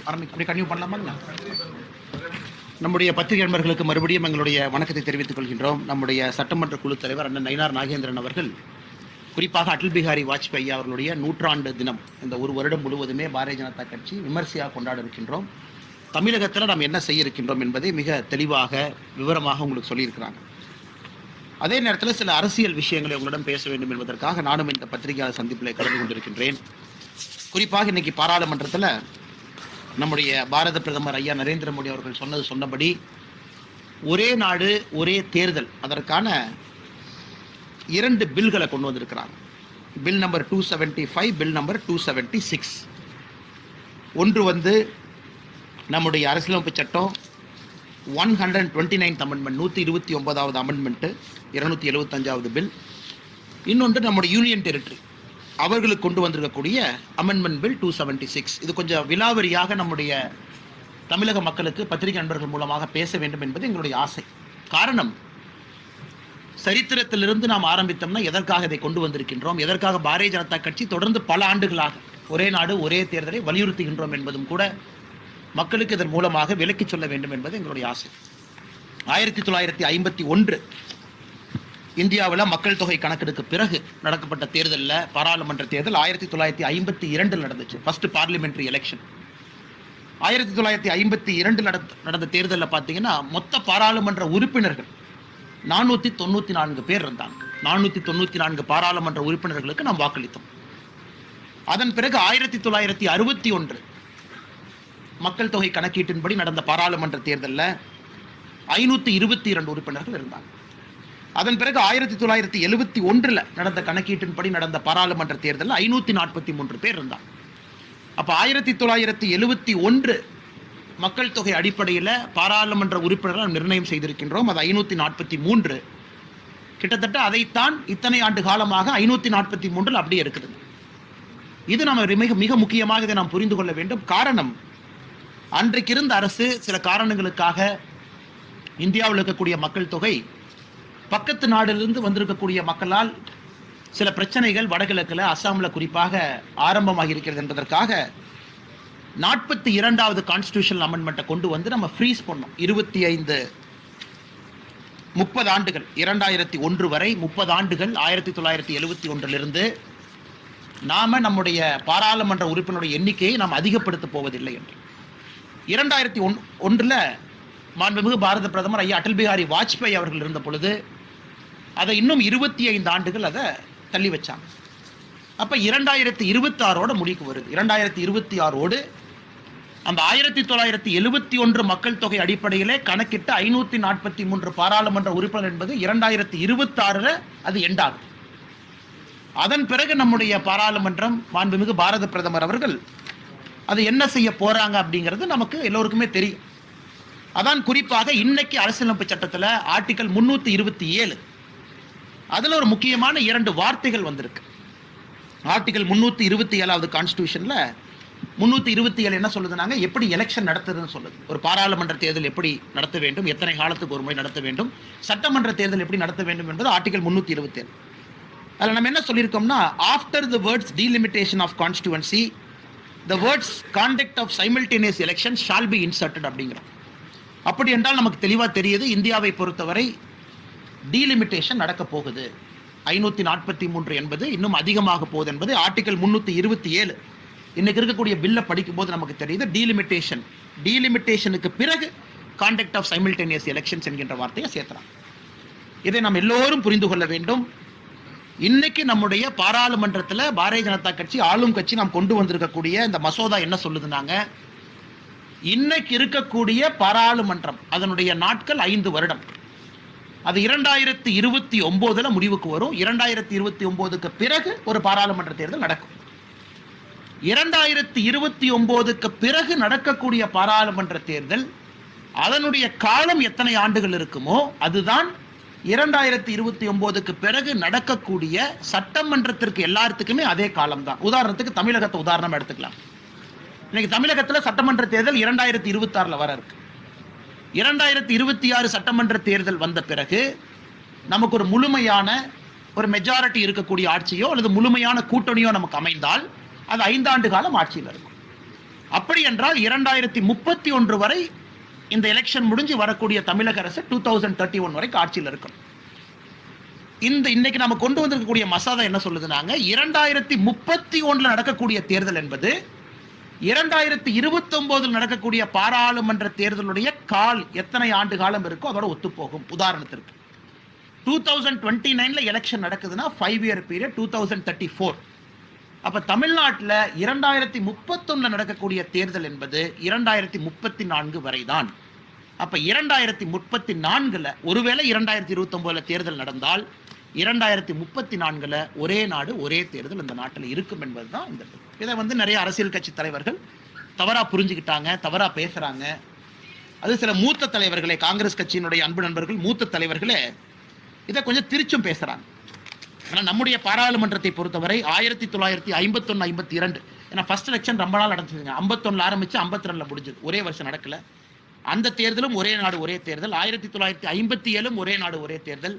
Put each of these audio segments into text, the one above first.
அப்படி கன்டினியூ பண்ணலாமா? நம்முடைய பத்திரிகை நண்பர்களுக்கு மறுபடியும் எங்களுடைய வணக்கத்தை தெரிவித்துக் கொள்கின்றோம். நம்முடைய சட்டமன்ற குழு தலைவர் அண்ணன் நயினார் நாகேந்திரன் அவர்கள் குறிப்பாக அடல் பிஹாரி வாஜ்பாய் அவர்களுடைய 100ஆண்டு தினம் இந்த ஒரு வருடம் முழுவதுமே பாரதிய ஜனதா கட்சி விமர்சையாக கொண்டாட இருக்கின்றோம். தமிழகத்தில் நாம் என்ன செய்ய இருக்கின்றோம் என்பதை மிக தெளிவாக விவரமாக உங்களுக்கு சொல்லியிருக்கிறாங்க. அதே நேரத்தில் சில அரசியல் விஷயங்களை உங்களிடம் பேச வேண்டும் என்பதற்காக நானும் இந்த பத்திரிகையாளர் சந்திப்பில் கலந்து கொண்டிருக்கின்றேன். குறிப்பாக இன்னைக்கு பாராளுமன்றத்தில் நம்முடைய பாரத பிரதமர் ஐயா நரேந்திர மோடி அவர்கள் சொன்னபடி ஒரே நாடு ஒரே தேர்தல் அதற்கான 2 பில்களை கொண்டு வந்திருக்கிறாங்க. Bill number 275, bill number 276. ஒன்று நம்முடைய அரசியலமைப்பு சட்டம் 129th அமெண்ட்மெண்ட், 129வது அமெண்ட்மெண்ட்டு, 275வது பில். இன்னொன்று நம்முடைய யூனியன் டெரிட்டரி அவர்களுக்கு கொண்டு வந்திருக்கக்கூடிய அமெண்ட்மெண்ட் பில் 276. இது கொஞ்சம் விலாவரியாக நம்முடைய தமிழக மக்களுக்கு பத்திரிகை நண்பர்கள் மூலமாக பேச வேண்டும் என்பது எங்களுடைய ஆசை. காரணம், சரித்திரத்திலிருந்து நாம் ஆரம்பித்தோம்னா எதற்காக இதை கொண்டு வந்திருக்கின்றோம், எதற்காக பாரதிய ஜனதா கட்சி தொடர்ந்து பல ஆண்டுகளாக ஒரே நாடு ஒரே தேர்தலை வலியுறுத்துகின்றோம் என்பதும் கூட மக்களுக்கு இதன் மூலமாக விளக்கி சொல்ல வேண்டும் என்பது எங்களுடைய ஆசை. 1951 இந்தியாவில் மக்கள் தொகை கணக்கெடுக்கு பிறகு நடக்கப்பட்ட தேர்தலில், பாராளுமன்ற தேர்தல் 1952 நடந்துச்சு. ஃபர்ஸ்ட் பார்லிமெண்ட்ரி எலெக்ஷன் 1952 நடந்த தேர்தலில் பார்த்தீங்கன்னா மொத்த பாராளுமன்ற உறுப்பினர்கள் 494 பேர் இருந்தாங்க. 494 பாராளுமன்ற உறுப்பினர்களுக்கு நாம் வாக்களித்தோம். அதன் பிறகு 1961 மக்கள் தொகை கணக்கீட்டின்படி நடந்த பாராளுமன்ற தேர்தலில் 522 உறுப்பினர்கள் இருந்தாங்க. அதன் பிறகு 1971 நடந்த கணக்கீட்டின்படி நடந்த பாராளுமன்ற தேர்தலில் 543 பேர் இருந்தாங்க. அப்போ 1971 மக்கள் தொகை அடிப்படையில் பாராளுமன்ற உறுப்பினர்கள் நிர்ணயம் செய்திருக்கின்றோம். அது 543. கிட்டத்தட்ட அதைத்தான் இத்தனை ஆண்டு காலமாக 543 அப்படியே இருக்குது. இது நம்ம மிக முக்கியமாக இதை நாம் புரிந்து கொள்ள வேண்டும். காரணம், அன்றைக்கு இருந்த அரசு சில காரணங்களுக்காக இந்தியாவில் இருக்கக்கூடிய மக்கள் தொகை பக்கத்து நாடிலிருந்து வந்திருக்கக்கூடிய மக்களால் சில பிரச்சனைகள் வடகிழக்கில், அஸ்ஸாமில் குறிப்பாக ஆரம்பமாக இருக்கிறது என்பதற்காக 42வது கான்ஸ்டிடியூஷனல் அமெண்ட்மெண்ட்டை கொண்டு வந்து நம்ம ஃப்ரீஸ் பண்ணோம். 30 ஆண்டுகள், 2001 வரை 30 ஆண்டுகள் 1971 நாம நம்முடைய பாராளுமன்ற உறுப்பினருடைய எண்ணிக்கையை நாம் அதிகப்படுத்த போவதில்லை என்று 2001 மாண்புமிகு பாரத பிரதமர் ஐயா அடல் பிஹாரி வாஜ்பாய் அவர்கள் இருந்த பொழுது அதை இன்னும் 25 ஆண்டுகள் அதை தள்ளி வச்சாங்க. அப்போ 2026 முடிவுக்கு வருது. 2026 அந்த 1971 மக்கள் தொகை அடிப்படையிலே கணக்கிட்ட 543 பாராளுமன்ற உறுப்பினர் என்பது 2026 அது எண்டாகும். அதன் பிறகு நம்முடைய பாராளுமன்றம் மாண்புமிகு பாரத பிரதமர் அவர்கள் அது என்ன செய்ய போறாங்க அப்படிங்கிறது நமக்கு எல்லோருக்குமே தெரியும். அதான் குறிப்பாக இன்னைக்கு அரசியலமைப்பு சட்டத்தில் ஆர்டிகல் 327 அதில் ஒரு முக்கியமான 2 வார்த்தைகள் வந்திருக்கு. ஆர்டிகல் 327வது கான்ஸ்டிடியூஷன்ல 327 என்ன சொல்லுதுனாங்க, எப்படி எலெக்ஷன் நடத்துறதுன்னு சொல்லுது. ஒரு பாராளுமன்ற தேர்தல் எப்படி நடத்த வேண்டும், எத்தனை காலத்துக்கு ஒரு முறை நடத்த வேண்டும், சட்டமன்ற தேர்தல் எப்படி நடத்த வேண்டும் என்பது ஆர்டிகல் 327. அதில் நம்ம என்ன சொல்லியிருக்கோம்னா, after the words delimitation of constituency the words conduct of simultaneous elections shall be inserted அப்படிங்கிறோம். அப்படி என்றால் நமக்கு தெளிவாக தெரியுது, இந்தியாவை பொறுத்தவரை டீலிமிட்டேஷன் நடக்க போகுது. 543 என்பது இன்னும் அதிகமாக போகுது என்பது ஆர்டிகல் 327 இன்னைக்கு இருக்கக்கூடிய பில்லை படிக்கும் போது நமக்கு தெரியுது. டீலிமிட்டேஷனுக்கு பிறகு கான்டக்ட் ஆஃப் சைமில்டேனியஸ் எலெக்ஷன்ஸ் என்கின்ற வார்த்தையை சேர்த்துறாங்க. இதை நாம் எல்லோரும் புரிந்து கொள்ள வேண்டும். இன்னைக்கு நம்முடைய பாராளுமன்றத்தில் பாரதிய ஜனதா கட்சி ஆளும் கட்சி நாம் கொண்டு வந்திருக்கக்கூடிய இந்த மசோதா என்ன சொல்லுதுனாங்க, இன்னைக்கு இருக்கக்கூடிய பாராளுமன்றம் அதனுடைய நாட்கள் 5 வருடம். அது 2029 முடிவுக்கு வரும். 2029க்கு பிறகு ஒரு பாராளுமன்ற தேர்தல் நடக்கும். 2029க்கு பிறகு நடக்கக்கூடிய பாராளுமன்ற தேர்தல் அதனுடைய காலம் எத்தனை ஆண்டுகள் இருக்குமோ அதுதான் 2029க்கு பிறகு நடக்கக்கூடிய சட்டமன்றத்திற்கு எல்லாத்துக்குமே அதே காலம் தான். உதாரணத்துக்கு தமிழகத்தை உதாரணம் எடுத்துக்கலாம். இன்னைக்கு தமிழகத்தில் சட்டமன்ற தேர்தல் 2026 வர இருக்கு. 2026 சட்டமன்ற தேர்தல் வந்த பிறகு நமக்கு ஒரு முழுமையான ஒரு மெஜாரிட்டி இருக்கக்கூடிய ஆட்சியோ அல்லது முழுமையான கூட்டணியோ நமக்கு அமைந்தால் அது 5 ஆண்டு காலம் ஆட்சியில் இருக்கும். அப்படி என்றால் 2031 வரை இந்த எலெக்ஷன் முடிஞ்சு வரக்கூடிய தமிழக அரசு 2031 வரைக்கும் ஆட்சியில் இருக்கும். இன்னைக்கு நம்ம கொண்டு வந்திருக்கக்கூடிய மசோதா என்ன சொல்லுதுனாங்க, 2031 நடக்கக்கூடிய தேர்தல் என்பது 2029 நடக்கக்கூடிய பாராளுமன்ற தேர்தலுடைய எத்தனை ஆண்டு காலம் இருக்கோ அதோட ஒத்துப்போகும். உதாரணத்திற்கு 2029 எலெக்ஷன் நடக்குதுன்னா 5 இயர் பீரியட் 2034. அப்ப தமிழ்நாட்டில் 2031 நடக்கக்கூடிய தேர்தல் என்பது 2034 வரைதான். அப்ப 2034 ஒருவேளை 2029 தேர்தல் நடந்தால் 2034 ஒரே நாடு ஒரே தேர்தல் இந்த நாட்டில் இருக்கும் என்பதுதான் இந்த. இதை நிறைய அரசியல் கட்சி தலைவர்கள் தவறா புரிஞ்சுக்கிட்டாங்க, தவறா பேசுறாங்க. அது சில மூத்த தலைவர்களே, காங்கிரஸ் கட்சியினுடைய அன்பு நண்பர்கள் மூத்த தலைவர்களே இதை கொஞ்சம் திரிச்சும் பேசுறாங்க. ஏன்னா நம்முடைய பாராளுமன்றத்தை பொறுத்தவரை 1951-52, ஏன்னா ஃபர்ஸ்ட் எலெக்ஷன் ரொம்ப நாள் நடந்துச்சுங்க. 51 ஆரம்பிச்சு 52 முடிஞ்சது, ஒரே வருஷம் நடக்கல. அந்த தேர்தலும் ஒரே நாடு ஒரே தேர்தல். 1957 ஒரே நாடு ஒரே தேர்தல்.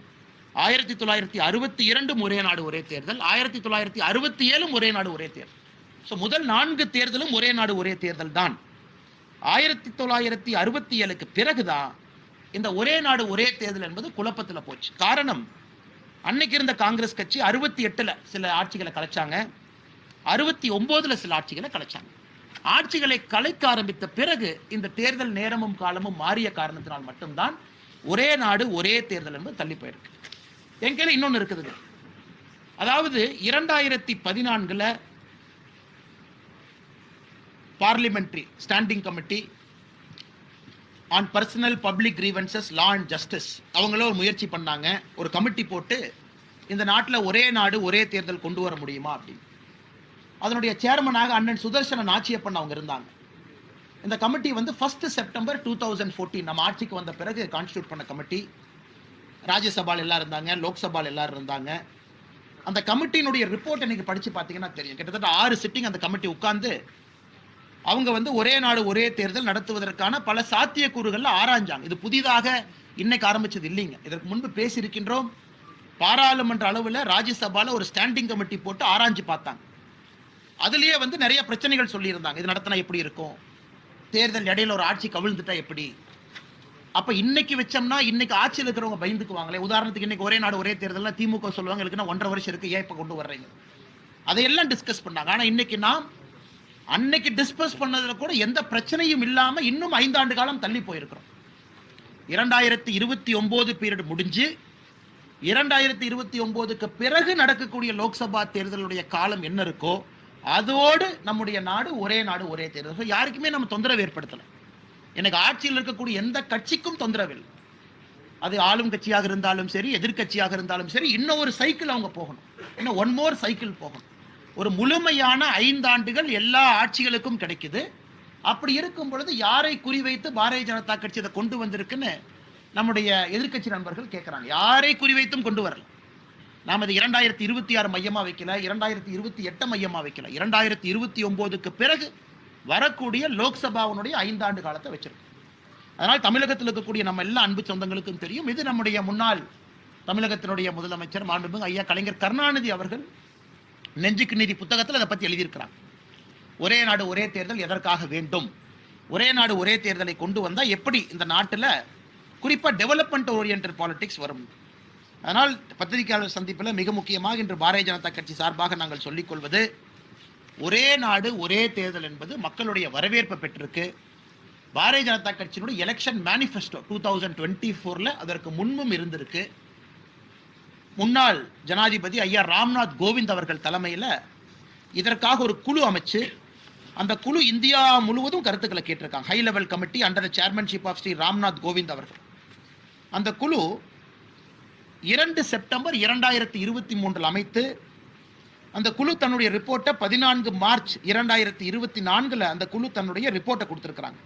1962 ஒரே நாடு ஒரே தேர்தல். 1967 ஒரே நாடு ஒரே தேர்தல். ஸோ முதல் 4 தேர்தலும் ஒரே நாடு ஒரே தேர்தல் தான். 1967க்கு பிறகுதான் இந்த ஒரே நாடு ஒரே தேர்தல் என்பது குழப்பத்தில் போச்சு. காரணம், அன்னைக்கு இருந்த காங்கிரஸ் கட்சி 68 சில ஆட்சிகளை கலைச்சாங்க, 69 சில ஆட்சிகளை கலைச்சாங்க. ஆட்சிகளை கலைக்க ஆரம்பித்த பிறகு இந்த தேர்தல் நேரமும் காலமும் மாறிய காரணத்தினால் மட்டும்தான் ஒரே நாடு ஒரே தேர்தல் என்பது தள்ளி போயிருக்கு. என் கையில் இன்னொன்று இருக்குதுங்க. அதாவது 2014 parliamentary standing committee on personal public grievances law and justice அவங்கள ஒரு முயற்சி பண்ணாங்க. ஒரு கமிட்டி போட்டு இந்த நாட்டில் ஒரே நாடு ஒரே தேர்தல் கொண்டு வர முடியுமா அப்படின்னு. அதனுடைய சேர்மனாக அண்ணன் சுதர்சன நாச்சியப்பன் அவங்க இருந்தாங்க. இந்த கமிட்டி 1 செப்டம்பர் 2014 நம்ம ஆட்சிக்கு வந்த பிறகு கான்ஸ்டியூட் பண்ண கமிட்டி. ராஜ்யசபால் எல்லாரும் இருந்தாங்க, லோக்சபால் எல்லாரும் இருந்தாங்க. அந்த கமிட்டியினுடைய ரிப்போர்ட் இன்னைக்கு படிச்சு பார்த்தீங்கன்னா தெரியும். கிட்டத்தட்ட 6 சிட்டிங் அந்த கமிட்டி உட்கார்ந்து அவங்க ஒரே நாடு ஒரே தேர்தல் நடத்துவதற்கான பல சாத்தியக்கூறுகள் ஆராய்ஞ்சாங்க. இது புதிதாக இன்னைக்கு ஆரம்பிச்சது இல்லைங்க. இதற்கு முன்பு பேசியிருக்கின்றோம். பாராளுமன்ற அளவில் ராஜ்யசபால ஒரு ஸ்டாண்டிங் கமிட்டி போட்டு ஆராய்ஞ்சு பார்த்தாங்க. அதுலயே நிறைய பிரச்சனைகள் சொல்லியிருந்தாங்க. இது நடத்தினா எப்படி இருக்கும், தேர்தல் இடையில ஒரு ஆட்சி கவிழ்ந்துட்டா எப்படி. அப்ப இன்னைக்கு வச்சோம்னா இன்னைக்கு ஆட்சியில் இருக்கிறவங்க பயந்துக்குவாங்களே. உதாரணத்துக்கு இன்னைக்கு ஒரே நாடு ஒரே தேர்தல் திமுக சொல்லுவாங்க, இருக்குன்னா 1.5 வருஷம் இருக்கு, ஏன் இப்ப கொண்டு வர்றீங்க, அதையெல்லாம் டிஸ்கஸ் பண்ணாங்க. ஆனா இன்னைக்கு நாம் அன்னைக்கு டிஸ்கஸ் பண்ணதுல கூட எந்த பிரச்சனையும் இல்லாம இன்னும் 5 ஆண்டு காலம் தள்ளி போயிருக்கிறோம். 2029 பீரியட் முடிஞ்சு 2029க்கு பிறகு நடக்கக்கூடிய லோக்சபா தேர்தலுடைய காலம் என்ன இருக்கோ அதோடு நம்முடைய நாடு ஒரே தேர்தல். யாருக்குமே நம்ம தொந்தரவு ஏற்படுத்தல. எனக்கு ஆட்சியில் இருக்கக்கூடிய எந்த கட்சிக்கும் தொந்தரவில்லை. அது ஆளும் கட்சியாக இருந்தாலும் சரி, எதிர்கட்சியாக இருந்தாலும் சரி, இன்னும் ஒரு சைக்கிள் அவங்க போகணும், இன்னும் 1 more சைக்கிள் போகணும். ஒரு முழுமையான 5 ஆண்டுகள் எல்லா ஆட்சிகளுக்கும் கிடைக்குது. அப்படி இருக்கும் பொழுது யாரை குறிவைத்து பாரதிய ஜனதா கட்சி இதை கொண்டு வந்திருக்குன்னு நம்முடைய எதிர்கட்சி நண்பர்கள் கேட்கிறாங்க. யாரை குறிவைத்தும் கொண்டு வரல. நாம் இது 2026 மையமா வைக்கல, 2028 மையமா வைக்கல, 2029க்கு பிறகு வரக்கூடிய லோக்சபாவுடைய 5 ஆண்டு காலத்தை வச்சிருக்கோம். அதனால் தமிழகத்தில் இருக்கக்கூடிய நம்ம எல்லா அன்பு சொந்தங்களுக்கும் தெரியும். இது நம்முடைய முன்னாள் தமிழகத்தினுடைய முதலமைச்சர் மாண்புமிகு ஐயா கலைஞர் கருணாநிதி அவர்கள் நெஞ்சுக்கு நீதி புத்தகத்தில் அதை பற்றி எழுதியிருக்கிறாங்க. ஒரே நாடு ஒரே தேர்தல் எதற்காக வேண்டும், ஒரே நாடு ஒரே தேர்தலை கொண்டு வந்தால் எப்படி இந்த நாட்டில் குறிப்பாக டெவலப்மெண்ட் ஓரியன்டட் பாலிடிக்ஸ் வரும். அதனால் பத்திரிகையாளர் சந்திப்பில் மிக முக்கியமாக இன்று பாரதிய ஜனதா கட்சி சார்பாக நாங்கள் சொல்லிக் கொள்வது, ஒரே நாடு ஒரே தேர்தல் என்பது மக்களுடைய வரவேற்பை பெற்றிருக்கு. பாரதிய ஜனதா கட்சியினுடைய எலெக்ஷன் மேனிஃபெஸ்டோ 2024 அதற்கு முன்பும் இருந்திருக்கு. முன்னாள் ஜனாதிபதி ஐயா ராம்நாத் கோவிந்த் அவர்கள் தலைமையில் இதற்காக ஒரு குழு அமைச்சு அந்த குழு இந்தியா முழுவதும் கருத்துக்களை கேட்டிருக்காங்க. High level committee under the chairmanship of Shri Ramnath Kovind அவர்கள். அந்த குழு 2 செப்டம்பர் 2023 அமைத்து அந்த குழு தன்னுடைய ரிப்போர்ட்டை 14 மார்ச் 2024 அந்த குழு தன்னுடைய ரிப்போர்ட்டை கொடுத்துருக்குறாங்க.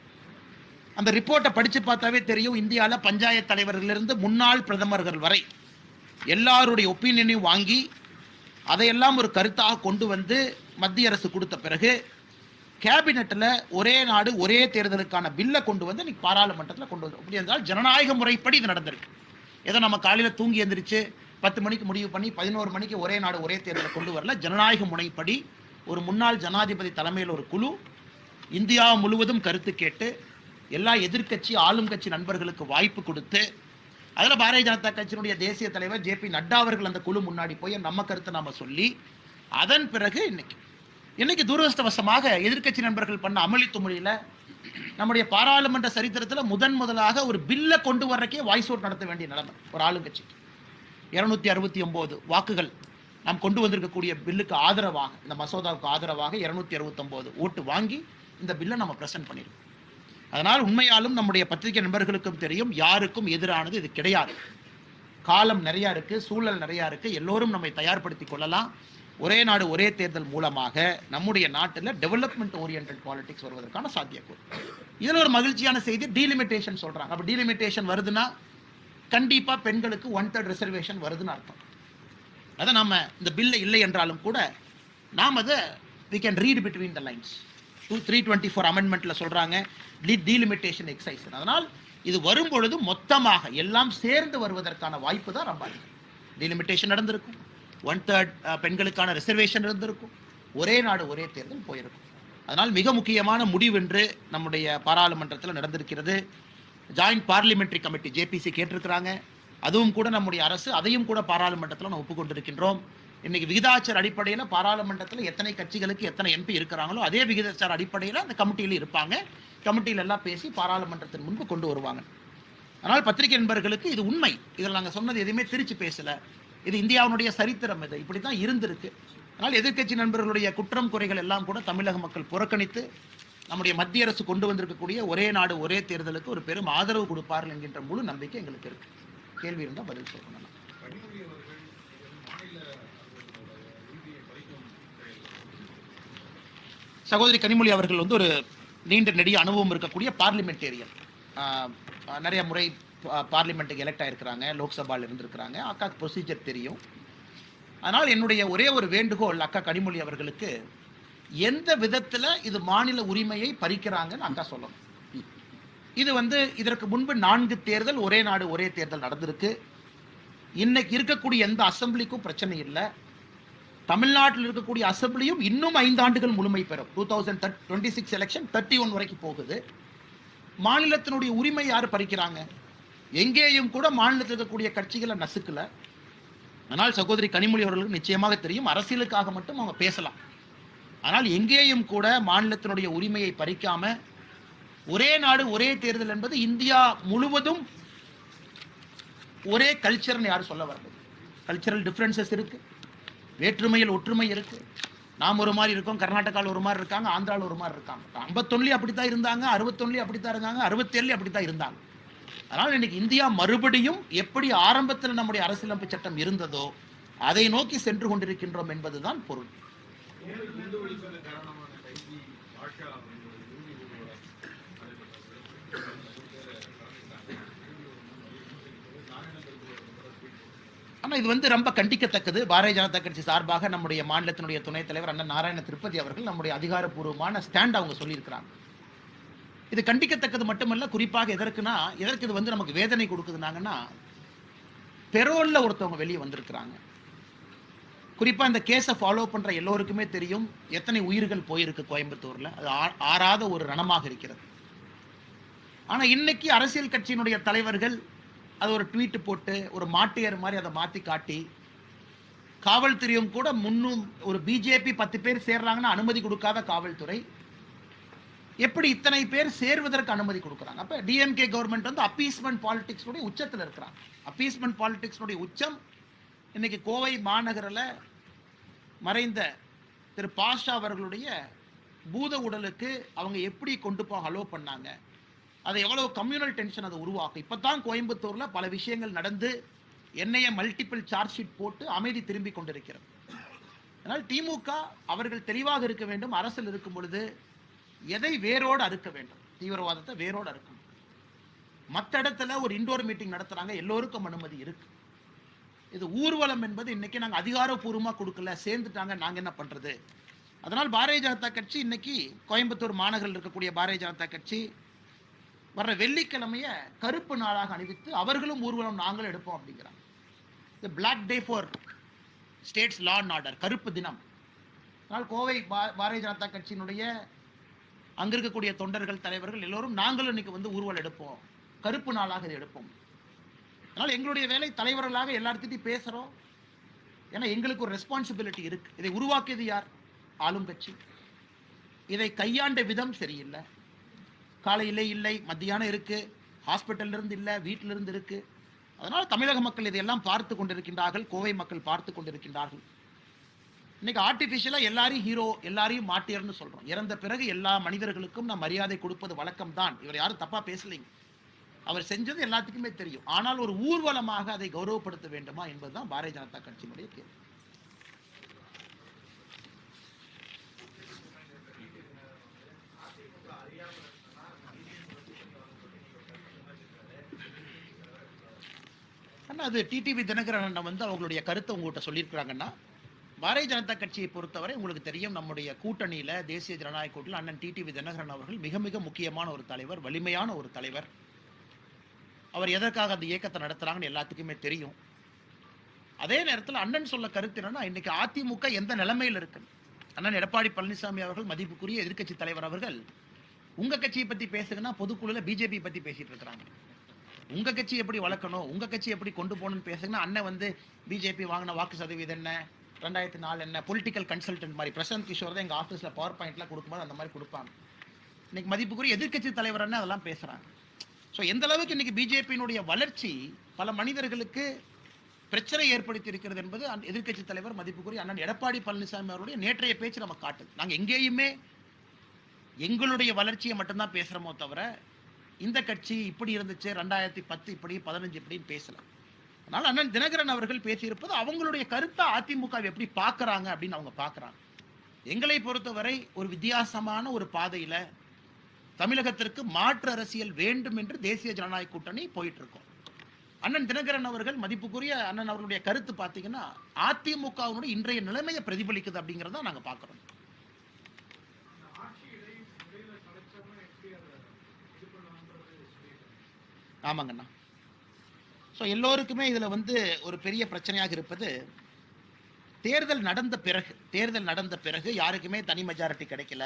அந்த ரிப்போர்ட்டை படித்து பார்த்தாவே தெரியும், இந்தியாவில் பஞ்சாயத்து தலைவர்களிலிருந்து முன்னாள் பிரதமர்கள் வரை எல்லாருடைய ஒப்பீனியனையும் வாங்கி அதையெல்லாம் ஒரு கருத்தாக கொண்டு வந்து மத்திய அரசு கொடுத்த பிறகு கேபினெட்டில் ஒரே நாடு ஒரே தேர்தலுக்கான பில்லை கொண்டு வந்து இன்னைக்கு பாராளுமன்றத்தில் கொண்டு வந்து. அப்படி என்றால் ஜனநாயக முறைப்படி இது நடந்திருக்கு. ஏதோ நம்ம காலையில் தூங்கி எந்திரிச்சு 10 மணிக்கு முடிவு பண்ணி 11 மணிக்கு ஒரே நாடு ஒரே தேர்தலை கொண்டு வரல. ஜனநாயக முறைப்படி ஒரு முன்னாள் ஜனாதிபதி தலைமையில் ஒரு குழு இந்தியா முழுவதும் கருத்து கேட்டு எல்லா எதிர்க்கட்சி ஆளும் கட்சி நண்பர்களுக்கு வாய்ப்பு கொடுத்து அதில் பாரதிய ஜனதா கட்சியினுடைய தேசிய தலைவர் ஜே.பி. நட்டா அவர்கள் அந்த குழு முன்னாடி போய் நம்ம கருத்தை நாம சொல்லி அதன் பிறகு இன்னைக்கு துரதிருஷ்டவசமாக எதிர்க்கட்சி நண்பர்கள் பண்ண அமளி துமளியில நம்முடைய பாராளுமன்ற சரித்திரத்தில் முதலாக ஒரு பில்லை கொண்டு வர்றக்கே வாய்ஸ் அவுட் நடத்த வேண்டிய நிலைமை ஒரு ஆளுங்கட்சி 269 வாக்குகள் நாம் கொண்டு வந்திருக்கக்கூடிய பில்லுக்கு ஆதரவாக இந்த மசோதாவுக்கு ஆதரவாக 269 ஓட்டு வாங்கி இந்த பில்லை நம்ம பிரசன்ட் பண்ணியிருக்கோம். அதனால் உண்மையாலும் நம்முடைய பத்திரிகை நண்பர்களுக்கும் தெரியும் யாருக்கும் எதிரானது இது கிடையாது. காலம் நிறைய இருக்கு, சூழல் நிறைய இருக்கு, எல்லோரும் நம்மை தயார்படுத்திக் கொள்ளலாம். ஒரே நாடு ஒரே தேர்தல் மூலமாக நம்முடைய நாட்டில் டெவலப்மெண்ட் ஓரியன்ட் பாலிடிக்ஸ் வருவதற்கான சாத்தியக்கூறு. இதில் ஒரு மகிழ்ச்சியான செய்தி, டீலிமிட்டேஷன் சொல்றாங்க. அப்போ டீலிமிட்டேஷன் வருதுன்னா கண்டிப்பா பெண்களுக்கு 1/3 ரிசர்வேஷன் வருதுன்னு அர்த்தம். அதை நம்ம இந்த பில்ல இல்லை என்றாலும் கூட நாம் அதை we can read between the lines. 324 அமெண்ட்மெண்ட்ல சொல்றாங்க டீலிமிட்டேஷன் எக்ஸைஸ். அதனால் இது வரும்பொழுது மொத்தமாக எல்லாம் சேர்ந்து வருவதற்கான வாய்ப்பு தான் ரொம்ப அதிகம். டீலிமிட்டேஷன் நடந்திருக்கும், 1/3 பெண்களுக்கான ரிசர்வேஷன் இருந்திருக்கும், ஒரே நாடு ஒரே தேர்தல் போயிருக்கும். அதனால் மிக முக்கியமான முடிவென்று நம்முடைய பாராளுமன்றத்தில் நடந்திருக்கிறது. ஜாயிண்ட் பார்லிமெண்டரி கமிட்டி ஜேபிசி கேட்டிருக்கிறாங்க. அதுவும் கூட நம்முடைய அரசு அதையும் கூட பாராளுமன்றத்தில் நம்ம ஒப்புக்கொண்டிருக்கின்றோம். இன்னைக்கு விகிதாச்சார அடிப்படையில் பாராளுமன்றத்தில் எத்தனை கட்சிகளுக்கு எத்தனை எம்பி இருக்கிறாங்களோ அதே விகிதாச்சார அடிப்படையில் அந்த கமிட்டியில் இருப்பாங்க. கமிட்டியில் எல்லாம் பேசி பாராளுமன்றத்தின் முன்பு கொண்டு வருவாங்க. ஆனால் பத்திரிகை நண்பர்களுக்கு இது உண்மை, இதில் நாங்கள் சொன்னது எதுவுமே திருச்சி பேசல. இது இந்தியாவுடைய சரித்திரம், இது இப்படித்தான் இருந்திருக்கு. அதனால் எதிர்க்கட்சி நண்பர்களுடைய குற்றம் குறைகள் எல்லாம் கூட தமிழக மக்கள் புறக்கணித்து நம்முடைய மத்திய அரசு கொண்டு வந்திருக்கக்கூடிய ஒரே நாடு ஒரே தேர்தலுக்கு ஒரு பெரும் ஆதரவு கொடுப்பார்கள் என்கின்ற முழு நம்பிக்கை எங்களுக்கு இருக்கு. கேள்வி இருந்தால் பதில் சொல்லணும். சகோதரி கனிமொழி அவர்கள் ஒரு நீண்ட நெடிய அனுபவம் இருக்கக்கூடிய பார்லிமெண்டேரியன், நிறைய முறை பார்லிமெண்ட்டுக்கு எலெக்ட் ஆயிருக்கிறாங்க, லோக்சபாவில் இருந்திருக்கிறாங்க, அக்காக்கு ப்ரொசீஜர் தெரியும். அதனால் என்னுடைய ஒரே ஒரு வேண்டுகோள் அக்கா கனிமொழி அவர்களுக்கு, எந்த விதத்தில் இது மாநில உரிமையை பறிக்கிறாங்கன்னு அக்கா சொல்லணும். இது இதற்கு முன்பு 4 தேர்தல் ஒரே நாடு ஒரே தேர்தல் நடந்திருக்கு. இன்னைக்கு இருக்கக்கூடிய எந்த அசம்பிளிக்கும் பிரச்சனை இல்லை. தமிழ்நாட்டில் இருக்கக்கூடிய அசம்பிளியும் இன்னும் 5 ஆண்டுகள் முழுமை பெறும். 2026 எலெக்ஷன் 31 வரைக்கும் போகுது. மாநிலத்தினுடைய உரிமை யாரு பறிக்கிறாங்க? எங்கேயும் கூட மாநிலத்தில் இருக்கக்கூடிய கட்சிகளை நசுக்கல. ஆனால் சகோதரி கனிமொழி அவர்களுக்கு நிச்சயமாக தெரியும், அரசியலுக்காக மட்டும் அவங்க பேசலாம். ஆனால் எங்கேயும் கூட மாநிலத்தினுடைய உரிமையை பறிக்காம ஒரே நாடு ஒரே தேர்தல் என்பது இந்தியா முழுவதும் ஒரே கல்ச்சர்னு யாரும் சொல்ல வரது. கல்ச்சரல் டிஃபரன்சஸ் இருக்கு, வேற்றுமையில் ஒற்றுமை இருக்கு. நாம் ஒரு மாதிரி இருக்கோம், கர்நாடகாவில் ஒரு மாதிரி இருக்காங்க, ஆந்திராவில் ஒரு மாதிரி இருக்காங்க. 51 அப்படித்தான் இருந்தாங்க, 61 அப்படித்தான் இருந்தாங்க, 67 அப்படித்தான் இருந்தாங்க. அதனால் இன்னைக்கு இந்தியா மறுபடியும் எப்படி ஆரம்பத்தில் நம்முடைய அரசியலமைப்பு சட்டம் இருந்ததோ அதை நோக்கி சென்று கொண்டிருக்கின்றோம் என்பதுதான் பொருள். ஆனால் இது ரொம்ப கண்டிக்கத்தக்கது. பாரதிய ஜனதா கட்சி சார்பாக நம்முடைய மாநிலத்தினுடைய துணைத் தலைவர் அண்ணன் நாராயண திருப்பதி அவர்கள் நம்முடைய அதிகாரப்பூர்வமான ஸ்டாண்ட் அவங்க சொல்லியிருக்கிறாங்க. இது கண்டிக்கத்தக்கது மட்டுமல்ல, குறிப்பாக எதற்கு இது நமக்கு வேதனை கொடுக்குதுனாங்கன்னா, பெரோல்ல ஒருத்தவங்க வெளியே வந்திருக்கிறாங்க. குறிப்பா இந்த கேஸை ஃபாலோ பண்ற எல்லோருக்குமே தெரியும் எத்தனை உயிர்கள் போயிருக்கு கோயம்புத்தூர்ல. அது ஆறாத ஒரு ரணமாக இருக்கிறது. ஆனா இன்னைக்கு அரசியல் கட்சியினுடைய தலைவர்கள் அது ஒரு ட்வீட் போட்டு ஒரு மாட்டியர் மாதிரி அதை மாத்தி காட்டி, காவல்துறையும் கூட முன்னும் ஒரு பிஜேபி 10 பேர் சேர்றாங்கன்னா அனுமதி கொடுக்காத காவல்துறை எப்படி இத்தனை பேர் சேர்வதற்கு அனுமதி கொடுக்குறாங்க? அப்ப டிஎம்கே கவர்மெண்ட் அப்பீஸ்மெண்ட் பாலிடிக்ஸ் உச்சத்தில் இருக்கிறாங்க. அப்பீஸ்மெண்ட் பாலிடிக்ஸ் உச்சம் இன்னைக்கு கோவை மாநகரில் மறைந்த திரு பாஷா அவர்களுடைய பூத உடலுக்கு அவங்க எப்படி கொண்டு போக அலோ பண்ணாங்க, அதை எவ்வளவு கம்யூனல் டென்ஷன் அதை உருவாக்கும். இப்பதான் கோயம்புத்தூர்ல பல விஷயங்கள் நடந்து என்னைய மல்டிபிள் சார்ஜ் ஷீட் போட்டு அமைதி திரும்பி கொண்டிருக்கிறது. அதனால் திமுக அவர்கள் தெளிவாக இருக்க வேண்டும். அரசில் இருக்கும் பொழுது எதை வேரோடு அறுக்க வேண்டும், தீவிரவாதத்தை வேரோடு அறுக்கணும். மற்ற இடத்துல ஒரு இண்டோர் மீட்டிங் நடத்துறாங்க, எல்லோருக்கும் அனுமதி இருக்கு. இது ஊர்வலம் என்பது இன்னைக்கு நாங்கள் அதிகாரப்பூர்வமா கொடுக்கல, சேர்ந்துட்டாங்க, நாங்க என்ன பண்றது? அதனால் பாரதிய ஜனதா கட்சி இன்னைக்கு கோயம்புத்தூர் மாநகரில் இருக்கக்கூடிய பாரதிய ஜனதா கட்சி வர்ற வெள்ளிக்கிழமைய கருப்பு நாளாக அணிவித்து அவர்களும் ஊர்வலம் நாங்களும் எடுப்போம் அப்படிங்கிறாங்க. இது black day for states law and order, கருப்பு தினம். அதனால் கோவை பாரதிய ஜனதா கட்சியினுடைய அங்க இருக்கக்கூடிய தொண்டர்கள், தலைவர்கள் எல்லோரும் நாங்களும் இன்னைக்கு வந்து ஊர்வலம் எடுப்போம், கருப்பு நாளாக இதை எடுப்போம். அதனால எங்களுடைய வேலை தலைவர்களாக எல்லார்கிட்டையும் பேசுறோம். ஏன்னா எங்களுக்கு ஒரு ரெஸ்பான்சிபிலிட்டி இருக்கு. இதை உருவாக்கியது யார்? ஆளும் கட்சி. இதை கையாண்ட விதம் சரியில்லை. காலையிலே இல்லை, மத்தியானம் இருக்கு, ஹாஸ்பிட்டல்ல இருந்து இல்லை, வீட்டில இருந்து இருக்கு. அதனால தமிழக மக்கள் இதையெல்லாம் பார்த்து கொண்டிருக்கின்றார்கள், கோவை மக்கள் பார்த்து கொண்டிருக்கின்றார்கள். இன்னைக்கு ஆர்டிபிஷியலா எல்லாரையும் ஹீரோ, எல்லாரையும் மாட்டியர்னு சொல்றோம். இறந்த பிறகு எல்லா மனிதர்களுக்கும் நாம் மரியாதை கொடுப்பது வழக்கம் தான். இவர் யாரும் தப்பா பேசலைங்க. அவர் செஞ்சது எல்லாத்துக்குமே தெரியும். ஆனால் ஒரு ஊர்வலமாக அதை கௌரவப்படுத்த வேண்டுமா என்பதுதான் பாரதிய ஜனதா கட்சியினுடைய கேள்வி. அது டிடிவி தினகரன் வந்து அவங்களுடைய கருத்தை உங்கள்கிட்ட சொல்லியிருக்கிறாங்கன்னா, பாரதிய ஜனதா கட்சியை பொறுத்தவரை உங்களுக்கு தெரியும், நம்முடைய கூட்டணியில தேசிய ஜனநாயக கூட்டணியில் அண்ணன் டிடிவி தினகரன் அவர்கள் மிக மிக முக்கியமான ஒரு தலைவர், வலிமையான ஒரு தலைவர். அவர் எதற்காக அந்த இயக்கத்தை நடத்துறாங்கன்னு எல்லாத்துக்குமே தெரியும். அதே நேரத்தில் அண்ணன் சொல்ல கருத்து என்னன்னா, இன்னைக்கு அதிமுக எந்த நிலைமையில் இருக்கு. அண்ணன் எடப்பாடி பழனிசாமி அவர்கள், மதிப்புக்குரிய எதிர்க்கட்சி தலைவர் அவர்கள், உங்க கட்சியை பத்தி பேசுங்கன்னா பொதுக்குழுல பிஜேபி பத்தி பேசிட்டு இருக்கிறாங்க. உங்க கட்சி எப்படி வளர்க்கணும், உங்க கட்சி எப்படி கொண்டு போகணும்னு பேசுங்கன்னா அண்ணன் வந்து பிஜேபி வாங்கின வாக்கு சதவீதம் என்ன, 2004 என்ன, பொலிட்டிக்கல் கன்சல்டன்ட் மாதிரி பிரசாந்த் கிஷோர் தான் எங்க ஆஃபீஸ்ல பவர் பாயிண்ட்லாம் கொடுக்கும்போது அந்த மாதிரி கொடுப்பாங்க. இன்னைக்கு மதிப்புக்குரிய எதிர்க்கட்சி தலைவர் என்ன அதெல்லாம் பேசுறாங்க. ஸோ எந்த அளவுக்கு இன்னைக்கு பிஜேபியினுடைய வளர்ச்சி பல மனிதர்களுக்கு பிரச்சனை ஏற்படுத்தி இருக்கிறது என்பது எதிர்க்கட்சி தலைவர் மதிப்புக்குரிய அண்ணன் எடப்பாடி பழனிசாமி அவருடைய நேற்றைய பேச்சு நம்ம காட்டுது. நாங்கள் எங்கேயுமே எங்களுடைய வளர்ச்சியை மட்டும்தான் பேசுறோமோ தவிர இந்த கட்சி இப்படி இருந்துச்சு, 2010 இப்படி, 15 இப்படின்னு பேசலாம். அதனால அண்ணன் தினகரன் அவர்கள் பேசியிருப்பது அவங்களுடைய கருத்தை அதிமுக எப்படி பார்க்கறாங்க அப்படின்னு அவங்க பார்க்கறாங்க. எங்களை பொறுத்தவரை ஒரு வித்தியாசமான ஒரு பாதையில தமிழகத்திற்கு மாற்று அரசியல் வேண்டும் என்று தேசிய ஜனநாயக கூட்டணி போயிட்டு இருக்கோம். அண்ணன் தினகரன் அவர்கள், மதிப்புக்குரிய அண்ணன் அவர்களுடைய கருத்து பார்த்தீங்கன்னா அதிமுகவினுடைய இன்றைய நிலைமையை பிரதிபலிக்குது அப்படிங்கிறத நாங்க பார்க்கிறோம். ஆமாங்கண்ணா. ஸோ எல்லோருக்குமே இதில் வந்து ஒரு பெரிய பிரச்சனையாக இருப்பது, தேர்தல் நடந்த பிறகு யாருக்குமே தனி மெஜாரிட்டி கிடைக்கல,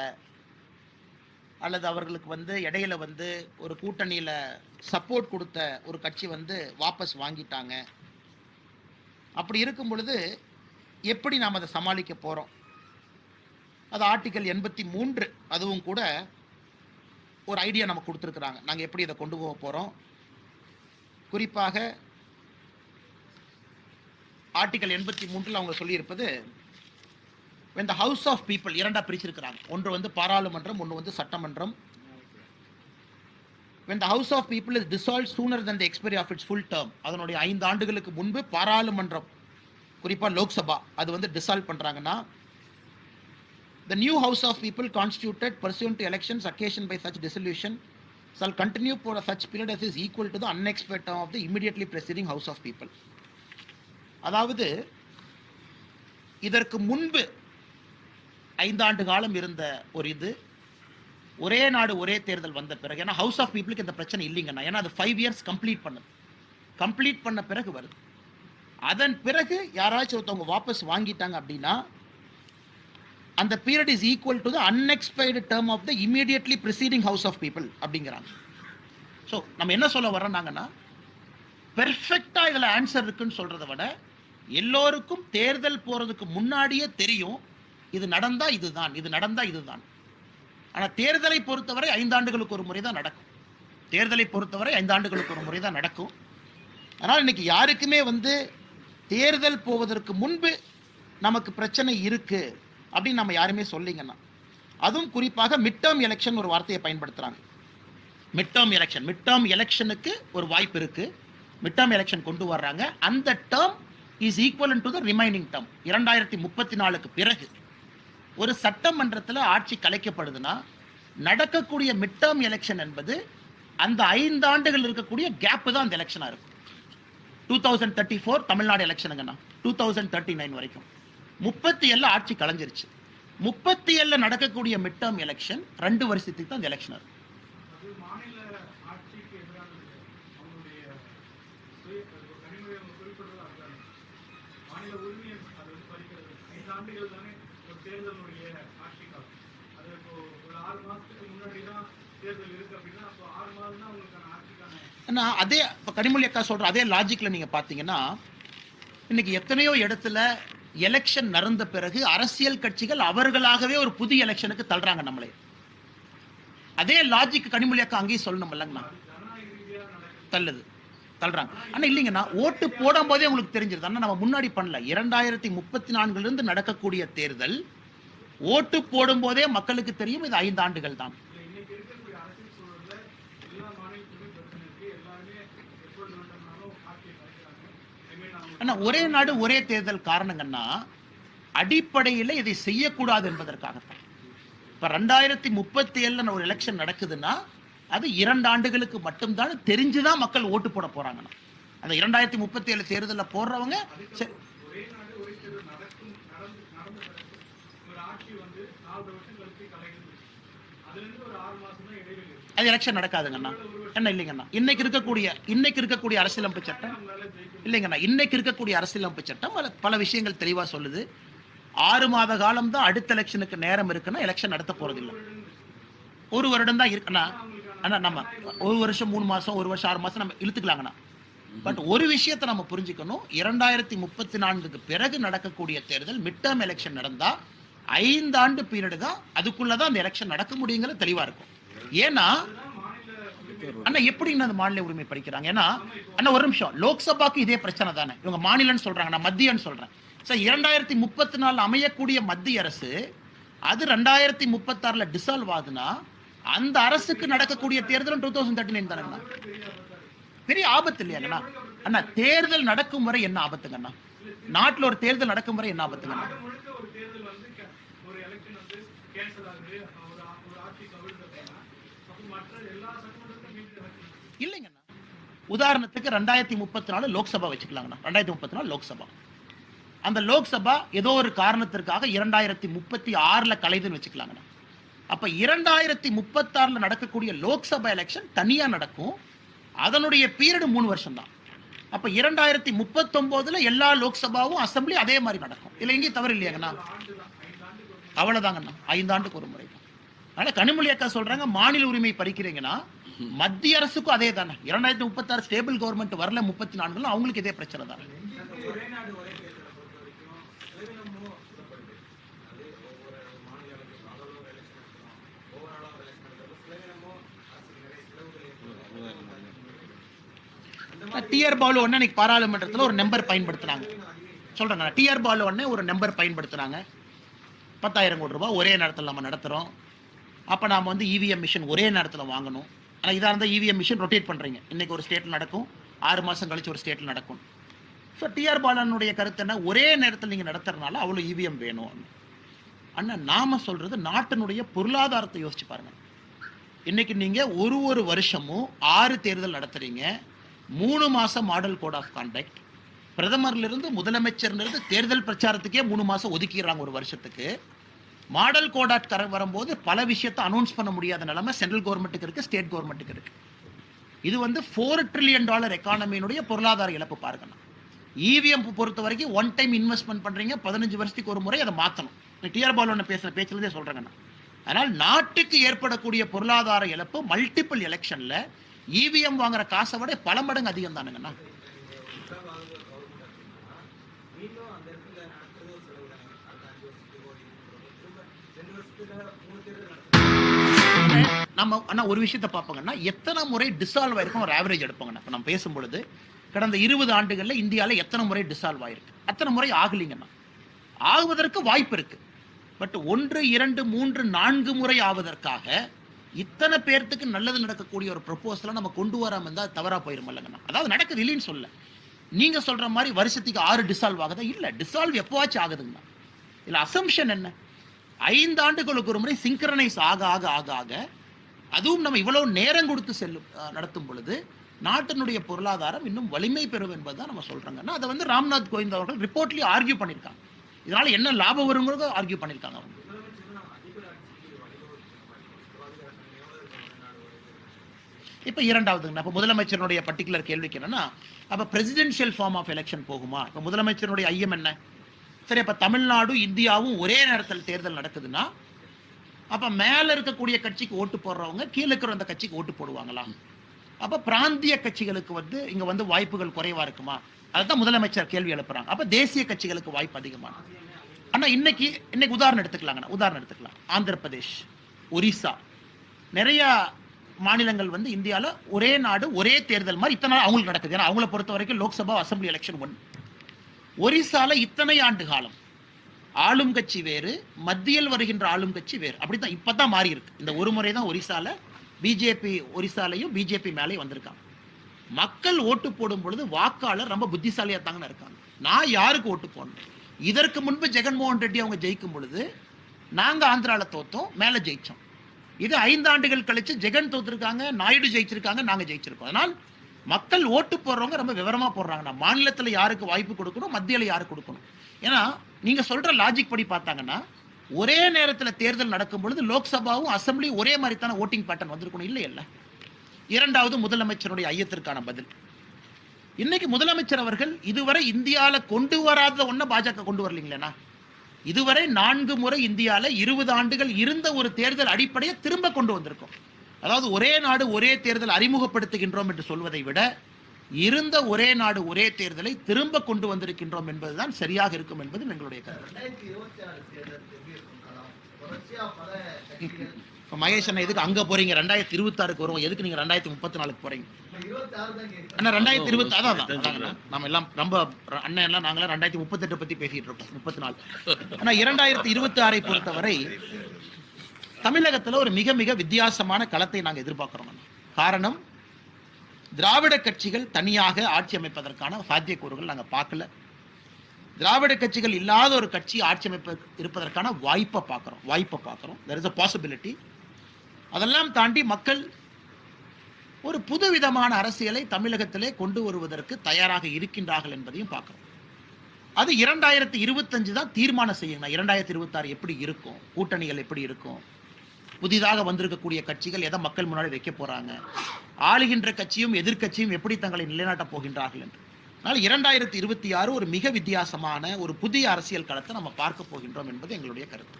அல்லது அவர்களுக்கு வந்து இடையில வந்து ஒரு கூட்டணியில் சப்போர்ட் கொடுத்த ஒரு கட்சி வந்து வாபஸ் வாங்கிட்டாங்க. அப்படி இருக்கும் பொழுது எப்படி நாம் அதை சமாளிக்க போகிறோம்? அது ஆர்டிகல் 83 அதுவும் கூட ஒரு ஐடியா நமக்கு கொடுத்துருக்குறாங்க. நாங்கள் எப்படி இதை கொண்டு போக போகிறோம். குறிப்பாக ஆர்டிகல் 83 அவங்க சொல்லியிருப்பது, when the house of people இரண்டா பிரிச்சிருக்கிறாங்க. ஒன்று வந்து பாராளுமன்றம், ஒன்று வந்து சட்டமன்றம். when the house of people is dissolved sooner than the expiry of its full term, அதனுடைய 5 ஆண்டுகளுக்கு முன்பு பாராளுமன்றம், குறிப்பா லோக்சபா, அது வந்து டிசால்வ் பண்றாங்கன்னா, the new house of people constituted pursuant to elections occasioned by such dissolution shall continue for such period as is equal to the unexpired term of the immediately preceding house of people. அதாவது இதற்கு முன்பு 5 ஆண்டு காலம் இருந்த ஒரு இது, ஒரே நாடு ஒரே தேர்தல் வந்த பிறகு, ஏன்னா ஹவுஸ் ஆஃப் பீப்புளுக்கு இந்த பிரச்சனை இல்லைங்கண்ணா, ஏன்னா அது 5 இயர்ஸ் கம்ப்ளீட் பண்ண பிறகு வருது. அதன் பிறகு யாராச்சும் ஒருத்தவங்க வாபஸ் வாங்கிட்டாங்க அப்படின்னா, அந்த period is equal to the unexpired term of the immediately preceding house of people அப்படிங்கிறாங்க. ஸோ நம்ம என்ன சொல்ல வரோம்னாங்கன்னா, பெர்ஃபெக்டா இதில் ஆன்சர் இருக்குன்னு சொல்றதை விட, எல்லோருக்கும் தேர்தல் போறதுக்கு முன்னாடியே தெரியும் இது நடந்தா இதுதான், இது நடந்தா இதுதான். ஆனால் தேர்தலை பொறுத்தவரை 5 ஆண்டுகளுக்கு ஒரு முறை தான் நடக்கும். அதனால் இன்னைக்கு யாருக்குமே வந்து தேர்தல் போவதற்கு முன்பு நமக்கு பிரச்சனை இருக்கு அப்படின்னு நம்ம யாருமே சொல்லிங்கன்னா, அதுவும் குறிப்பாக மிட் டேர்ம் எலெக்ஷன் ஒரு வார்த்தையை பயன்படுத்துறாங்க. மிட் டேர்ம் எலெக்ஷனுக்கு ஒரு வாய்ப்பு இருக்கு. மிட் டேர்ம் எலெக்ஷன் கொண்டு வர்றாங்க. அந்த term is equivalent to the remaining term. 2034க்கு பிறகு ஒரு சட்டமன்றத்தில் ஆட்சி கலைக்கப்படுதுன்னா, நடக்கக்கூடிய மிட் டேர்ம் எலெக்ஷன் என்பது அந்த 5 ஆண்டுகள் இருக்கக்கூடிய கேப் தான் அந்த எலெக்ஷனா இருக்கும். 2034 தமிழ்நாடு எலெக்ஷனுங்கண்ணா, 2039 வரைக்கும் 37 ஆட்சி கலைஞ்சிருச்சு. 37 நடக்கக்கூடிய மிட் டேர்ம் எலெக்ஷன் 2 வருஷத்துக்கு தான் இந்த எலெக்ஷன் இருக்கும். அதே இப்போ கனிமொழி அக்கா சொல்ற அதே லாஜிக்ல நீங்க பாத்தீங்கன்னா இன்னைக்கு எத்தனையோ இடத்துல எலெக்ஷன் நடந்த பிறகு அரசியல் கட்சிகள் அவர்களாகவே ஒரு புதிய எலெக்ஷனுக்கு தள்ளுறாங்க நம்மளே. அதே லாஜிக் கனிமொழி அக்கா அங்கேயும் சொல்லணும் இல்லைங்கண்ணா, தள்ளுறாங்க. ஆனா இல்லைங்கண்ணா, ஓட்டு போடும் போதே உங்களுக்கு தெரிஞ்சிருது. ஆனா நம்ம முன்னாடி பண்ணல. 2034 இருந்து நடக்கக்கூடிய தேர்தல் ஓட்டு போடும் போதே மக்களுக்கு தெரியும் இது 5 ஆண்டுகள் தான். ஆனா ஒரே நாடு ஒரே தேர்தல் காரணங்கன்னா அடிப்படையில் இதை செய்யக்கூடாது என்பதற்காகத்தான். இப்ப 2037 ஒரு எலெக்ஷன் நடக்குதுன்னா அது 2 ஆண்டுகளுக்கு மட்டும்தான் தெரிஞ்சுதான் மக்கள் ஓட்டு போட போறாங்கன்னா. அந்த 2037 தேர்தலில் போடுறவங்க அது எலெக்ஷன் நடக்காதுங்கண்ணா. என்ன இல்லைங்கண்ணா, இன்னைக்கு இருக்கக்கூடிய அரசியலமைப்பு சட்டம் இல்லைங்கண்ணா, இன்னைக்கு இருக்கக்கூடிய அரசியலமைப்பு சட்டம் பல விஷயங்கள் தெளிவா சொல்லுது. 6 மாத காலம் தான் அடுத்த எலெக்ஷனுக்கு நேரம் இருக்குன்னா எலெக்ஷன் நடத்த போறது இல்லை. 1 வருடம் தான் இருக்குண்ணா. ஆனா நம்ம 1 வருஷம் 3 மாசம் 1 வருஷம் 6 மாசம் நம்ம இழுத்துக்கலாங்கண்ணா. பட் ஒரு விஷயத்தை நம்ம புரிஞ்சுக்கணும், 2034 பிறகு நடக்கக்கூடிய தேர்தல் மிட் டேர்ம் எலெக்ஷன் நடந்தா 5 ஆண்டு பீரியடு தான், அதுக்குள்ளதான் அந்த எலெக்ஷன் நடக்க முடியுங்கிறது தெளிவா இருக்கும். ஏன்னா அண்ணா எப்படி அந்த மாநில உரிமை படிக்கிறாங்க? ஏன்னா அண்ணா ஒரு நிமிஷம், லோக்சபாக்கு இதே பிரச்சனை தானே. இவங்க மாநிலம்னு சொல்றாங்க, நான் மத்தியன்னு சொல்றேன். சார் 2034 அமையக்கூடிய மத்திய அரசு அது 2036 டிசால்வ் ஆகுதுன்னா அந்த அரசுக்கு நடக்கக்கூடிய தேர்தலும் 2039 தானேங்கண்ணா. பெரிய ஆபத்து இல்லையாங்கண்ணா? அண்ணா தேர்தல் நடக்கும் வரை என்ன ஆபத்துங்கண்ணா? நாட்டில் ஒரு தேர்தல் நடக்கும் வரை என்ன ஆபத்துங்கண்ணா? இல்லைங்கண்ணா, உதாரணத்துக்கு 2034 லோக்சபா வச்சுக்கலாங்கண்ணா. 2034 லோக்சபா, அந்த லோக்சபா ஏதோ ஒரு காரணத்திற்காக 2036 கலைதுன்னு வச்சுக்கலாங்கண்ணா. அப்ப 2036 நடக்கக்கூடிய லோக்சபா எலெக்ஷன் தனியா நடக்கும். அதனுடைய பீரியட் 3 வருஷம் தான். அப்ப 2039 எல்லா லோக்சபாவும் அசம்பிளி அதே மாதிரி நடக்கும். இல்ல எங்கேயும் தவறு இல்லையாங்கண்ணா? அவ்வளவுதாங்கண்ணா, 5 ஆண்டுக்கு ஒரு முறை தான். அதனால கனிமொழி அக்கா சொல்றாங்க மாநில உரிமை பறிக்கிறீங்கன்னா மத்திய அரசுக்கும் அதே தானே. 2036 ஸ்டேபிள் கவர்மெண்ட் வரல, 34 அவங்களுக்கு இதே பிரச்சனை தானே. டிஆர் பாலு ஒன்னு இன்னைக்கு பாராளுமன்றத்தில் ஒரு நம்பர் பயன்படுத்தினாங்க சொல்றாங்க. டிஆர் பாலு ஒன்னு ஒரு நம்பர் பயன்படுத்தினாங்க, 10,000 கோடி ரூபாய் ஒரே நேரத்தில் நம்ம நடத்துறோம். அப்ப நாம வந்து இவிஎம் மிஷின் ஒரே நேரத்தில் வாங்கணும். ஆனால் இதாக இருந்தால் இவிஎம் மிஷின் ரொட்டேட் பண்றீங்க, இன்னைக்கு ஒரு ஸ்டேட்ல நடக்கும், 6 மாசம் கழிச்சு ஒரு ஸ்டேட்ல நடக்கும். ஸோ டிஆர் பாலனுடைய கருத்து என்ன, ஒரே நேரத்தில் நீங்க நடத்துறதுனால அவ்வளோ இவிஎம் வேணும். அண்ணா நாம சொல்றது நாட்டினுடைய பொருளாதாரத்தை யோசிச்சு பாருங்க. இன்னைக்கு நீங்க ஒரு வருஷமும் 6 தேர்தல் நடத்துறீங்க, 3 மாசம் மாடல் கோட் ஆஃப் கான்டக்ட், பிரதமர்ல இருந்து முதலமைச்சர்ல இருந்து தேர்தல் பிரச்சாரத்துக்கே 3 மாசம் ஒதுக்கிடுறாங்க ஒரு வருஷத்துக்கு. மாடல் கோட் ஆஃப் வரும்போது பல விஷயத்தை அனௌன்ஸ் பண்ண முடியாத நிலைமை சென்ட்ரல் கவர்மெண்ட்டுக்கு இருக்கு, ஸ்டேட் கவர்மெண்ட்டுக்கு இருக்கு. இது வந்து $4 trillion எக்கானமியினுடைய பொருளாதார இழப்பு பாருங்க. இவிஎம் பொறுத்த வரைக்கும் ஒன் டைம் இன்வெஸ்ட்மெண்ட் பண்றீங்க, 15 வருஷத்துக்கு ஒரு முறை அதை மாற்றணும். டிஆர் பாலு பேசுற பேச்சுலதே சொல்றேங்க. அதனால் நாட்டுக்கு ஏற்படக்கூடிய பொருளாதார இழப்பு மல்டிபிள் எலெக்ஷன்ல இவிஎம் வாங்குற காசை விட பல மடங்கு அதிகம் தானுங்கண்ணா. நம்ம அண்ணா ஒரு விஷயத்தை பார்ப்போங்கன்னா, எத்தனை முறை டிசால்வ் ஆயிருக்கும் ஒரு ஆவரேஜ் எடுப்போங்கண்ணா. இப்போ நம்ம பேசும்பொழுது கடந்த 20 ஆண்டுகள்ல இந்தியாவில் எத்தனை முறை டிசால்வ் ஆயிருக்கு? அத்தனை முறை ஆகலிங்கண்ணா. ஆகுவதற்கு வாய்ப்பு இருக்கு. பட் 1, 2, 3, 4 முறை ஆவதற்காக இத்தனை பேர்த்துக்கு நல்லது நடக்கக்கூடிய ஒரு ப்ரொபோசலை நம்ம கொண்டு வராம இருந்தா தவறா போயிருமல்லங்கண்ணா. அதாவது நடக்குது இல்லைன்னு சொல்ல, நீங்க சொல்ற மாதிரி வருஷத்துக்கு 6 டிசால்வ் ஆகுதா? இல்ல, டிசால்வ் எப்போவாச்சும் ஆகுதுங்கண்ணா. இல்ல அசம்ஷன் என்ன, 5 ஆண்டுகளுக்கு ஒரு முறை சிங்க்ரனைஸ் ஆக ஆக ஆக ஆக, அதுவும் நம்ம இவ்வளவு நேரம் கொடுத்து நடத்தும் பொழுது நாட்டினுடைய பொருளாதாரம் இன்னும் வலிமை பெறும் என்பதுதான் நம்ம சொல்றாங்கன்னா. அதை வந்து ராம்நாத் கோவிந்த் அவர்கள் ரிப்போர்ட்லயே ஆர்கியூ பண்ணியிருக்காங்க. இதனால என்ன லாபம் வருங்கிறத ஆர்கியூ பண்ணியிருக்காங்க அவங்க. இப்போ இரண்டாவதுங்க, இப்போ முதலமைச்சருடைய பர்டிகுலர் கேள்விக்கு என்னன்னா, அப்போ பிரசிடென்ஷியல் ஃபார்ம் ஆஃப் எலெக்ஷன் போகுமா? இப்போ முதலமைச்சருடைய ஐயம் என்ன? சரி, அப்போ தமிழ்நாடு இந்தியாவும் ஒரே நேரத்தில் தேர்தல் நடக்குதுன்னா அப்ப மேல இருக்கக்கூடிய கட்சிக்கு ஓட்டு போடுறவங்க கீழே இருக்கிற அந்த கட்சிக்கு ஓட்டு போடுவாங்களா? அப்ப பிராந்திய கட்சிகளுக்கு வந்து இங்க வந்து வாய்ப்புகள் குறைவா இருக்குமா? அதுதான் முதலமைச்சர் கேள்வி எழுப்புறாங்க. அப்ப தேசிய கட்சிகளுக்கு வாய்ப்பு அதிகமா? ஆனா இன்னைக்கு உதாரணம் எடுத்துக்கலாம். ஆந்திர பிரதேஷ், ஒரிசா, நிறைய மாநிலங்கள் வந்து இந்தியால ஒரே நாடு ஒரே தேர்தல் மாதிரி இத்தனை நாள் அவங்களுக்கு நடக்குது. ஏன்னா அவங்கள பொறுத்த வரைக்கும் லோக்சபா அசம்பிளி எலெக்ஷன் ஒன்று. ஒரிசால இத்தனை ஆண்டு காலம் ஆளும் கட்சி வேறு, மத்தியில் வருகின்ற ஆளும் கட்சி வேறு. அப்படித்தான் இப்பதான் மாறி இருக்கு. இந்த ஒரு முறை தான் ஒரிசால பிஜேபி ஒரிசாலையும் பிஜேபி மேலேயும் வந்திருக்காங்க. மக்கள் ஓட்டு போடும் பொழுது வாக்காளர் ரொம்ப புத்திசாலியா தாங்க இருக்காங்க. நான் யாருக்கு ஓட்டு போடணும்? இதற்கு முன்பு ஜெகன்மோகன் ரெட்டி அவங்க ஜெயிக்கும் பொழுது நாங்க ஆந்திரால தோத்தோம், மேல ஜெயிச்சோம். இது 5 ஆண்டுகள் கழிச்சு ஜெகன் தோத்துருக்காங்க, நாயுடு ஜெயிச்சிருக்காங்க, நாங்க ஜெயிச்சிருக்கோம். அதனால் மக்கள் ஓட்டு போடுறவங்க ரொம்ப விவரமா போடுறாங்க. மாநிலத்தில் யாருக்கு வாய்ப்பு கொடுக்கணும், மத்தியில் யாருக்கு கொடுக்கணும். ஏன்னா நீங்க சொல்ற லாஜிக் படி பார்த்தாங்கன்னா ஒரே நேரத்தில் தேர்தல் நடக்கும் பொழுது லோக்சபாவும் அசம்பிளி ஒரே மாதிரி தானே ஓட்டிங் பேட்டர்ன் வந்திருக்கணும், இல்லை? இரண்டாவது முதலமைச்சருடைய ஐயத்திற்கான பதில். இன்னைக்கு முதலமைச்சர் அவர்கள் இதுவரை இந்தியால கொண்டு வராத ஒன்ன பாஜக கொண்டு வரலீங்களா? இதுவரை 4 முறை இந்தியால 20 ஆண்டுகள் இருந்த ஒரு தேர்தல் அடிப்படையை திரும்ப கொண்டு வந்திருக்கோம். அதாவது ஒரே நாடு ஒரே தேர்தல் அறிமுகப்படுத்துகின்றோம் என்று சொல்வதை விட இருந்த ஒரே நாடு ஒரே தேர்தலை திரும்ப கொண்டு வந்திருக்கின்றோம் என்பதுதான் சரியாக இருக்கும் என்பது எங்களுடைய கருத்து. மகேஷ் அண்ணா எதுக்கு அங்க போறீங்க? 2026க்கு வருவோம், எதுக்கு நீங்க 2034க்கு போறீங்க? அண்ணா 2026 அதான் நம்ம எல்லாம் ரொம்ப அண்ணன் எல்லாம் நாங்களாம் 2038 பத்தி பேசிட்டு இருக்கோம். 34. ஆனா 2026 பொறுத்தவரை தமிழகத்துல ஒரு மிக மிக வித்தியாசமான களத்தை நாங்க எதிர்பார்க்கிறோம். காரணம், திராவிட கட்சிகள் தனியாக ஆட்சி அமைப்பதற்கான சாத்தியக்கூறுகள் நாங்க பார்க்கல. திராவிட கட்சிகள் இல்லாத ஒரு கட்சி ஆட்சி அமைப்பு இருப்பதற்கான வாய்ப்பை பார்க்கிறோம். there is a possibility. அதெல்லாம் தாண்டி மக்கள் ஒரு புது விதமான அரசியலை தமிழகத்திலே கொண்டு வருவதற்கு தயாராக இருக்கின்றார்கள் என்பதையும் பார்க்கிறோம். அது 2025 தான் தீர்மானம் செய்யணும். 2026 எப்படி இருக்கும், கூட்டணிகள் எப்படி இருக்கும், புதிதாக வந்திருக்கக்கூடிய கட்சிகள் எதை மக்கள் முன்னாடி வைக்க போறாங்க, ஆளுகின்ற கட்சியும் எதிர்கட்சியும் எப்படி தங்களை நிலைநாட்டப் போகின்றார்கள் என்று. அதனால் 2026 ஒரு மிக வித்தியாசமான ஒரு புதிய அரசியல் களத்தை நம்ம பார்க்க போகின்றோம் என்பது எங்களுடைய கருத்து.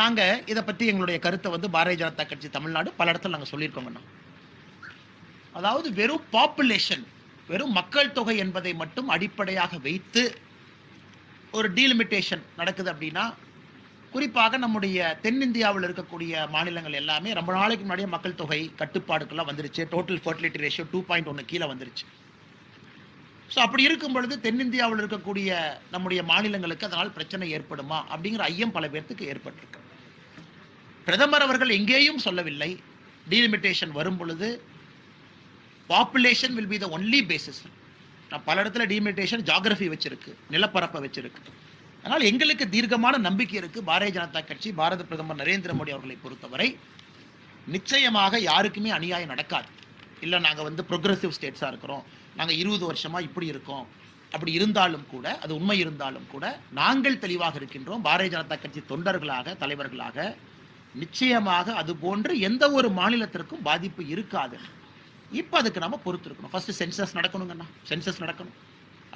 நாங்க இதை பத்தி எங்களுடைய கருத்தை வந்து பாரதிய ஜனதா கட்சி தமிழ்நாடு பல இடத்துல நாங்க சொல்லியிருக்கோம். அதாவது வெறும் பாப்புலேஷன், வெறும் மக்கள் தொகை என்பதை மட்டும் அடிப்படையாக வைத்து ஒரு டீலிமிட்டேஷன் நடக்குது அப்படின்னா, குறிப்பாக நம்முடைய தென்னிந்தியாவில் இருக்கக்கூடிய மாநிலங்கள் எல்லாமே ரொம்ப நாளைக்கு முன்னாடியே மக்கள் தொகை கட்டுப்பாடுக்கெல்லாம் வந்துருச்சு. டோட்டல் ஃபர்டிலிட்டி ரேஷியோ 2.1 கீழே வந்துருச்சு. ஸோ அப்படி இருக்கும் பொழுது தென்னிந்தியாவில் இருக்கக்கூடிய நம்முடைய மாநிலங்களுக்கு அதனால் பிரச்சனை ஏற்படுமா அப்படிங்கிற ஐயம் பல பேர்த்துக்கு ஏற்பட்டிருக்கு. பிரதமர் அவர்கள் எங்கேயும் சொல்லவில்லை டீலிமிட்டேஷன் வரும் பொழுது population will be the only basis. நான் பல இடத்துல டீலிமிட்டேஷன் ஜியோகிராஃபி வச்சிருக்கு, நிலப்பரப்பை வச்சிருக்கு. அதனால் எங்களுக்கு தீர்க்கமான நம்பிக்கை இருக்கு. பாரதிய ஜனதா கட்சி, பாரத பிரதமர் நரேந்திர மோடி அவர்களை பொறுத்தவரை நிச்சயமாக யாருக்குமே அநியாயம் நடக்காது. இல்லை நாங்கள் வந்து ப்ரோக்ரஸிவ் ஸ்டேட்ஸாக இருக்கிறோம், நாங்கள் 20 வருஷமா இப்படி இருக்கோம், அப்படி இருந்தாலும் கூட, அது உண்மை இருந்தாலும் கூட நாங்கள் தெளிவாக இருக்கின்றோம். பாரதிய ஜனதா கட்சி தொண்டர்களாக, தலைவர்களாக நிச்சயமாக அது போன்று எந்த ஒரு மாநிலத்திற்கும் பாதிப்பு இருக்காது. இப்போ அதுக்கு நம்ம பொறுத்து இருக்கணும். ஃபர்ஸ்ட் சென்சஸ் நடக்கணுங்கண்ணா, சென்சஸ் நடக்கணும்.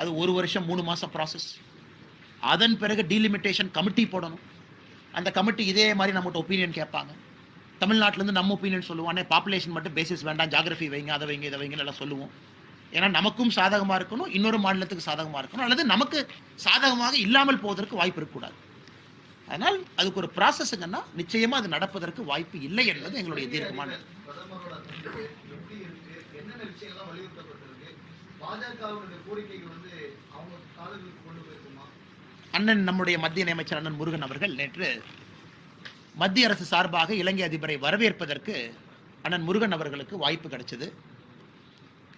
அது 1 வருஷம் 3 மாசம் ப்ராசஸ். அதன் பிறகு டீலிமிட்டேஷன் கமிட்டி போடணும். அந்த கமிட்டி இதே மாதிரி நம்மகிட்ட ஒப்பீனியன் கேட்பாங்க. தமிழ்நாட்டிலேருந்து நம்ம ஒப்பீனியன் சொல்லுவோம், பாப்புலேஷன் மட்டும் பேசிஸ் வேண்டாம், ஜியோகிராஃபி வைங்க, அதை வைங்க, இதை வைங்க எல்லாம் சொல்லுவோம். ஏன்னா நமக்கும் சாதகமாக இருக்கணும், இன்னொரு மாநிலத்துக்கு சாதகமாக இருக்கணும், அல்லது நமக்கு சாதகமாக இல்லாமல் போவதற்கு வாய்ப்பு இருக்கக்கூடாது. அதனால் அதுக்கு ஒரு ப்ராசஸ்ங்கன்னா நிச்சயமா அது நடப்பதற்கு வாய்ப்பு இல்லை என்பது எங்களுடைய தீர்க்கமான. அண்ணன் நம்முடைய மத்திய அமைச்சர் அண்ணன் முருகன் அவர்கள் நேற்று மத்திய அரசு சார்பாக இலங்கை அதிபரை வரவேற்பதற்கு அண்ணன் முருகன் அவர்களுக்கு வாய்ப்பு கிடைச்சது.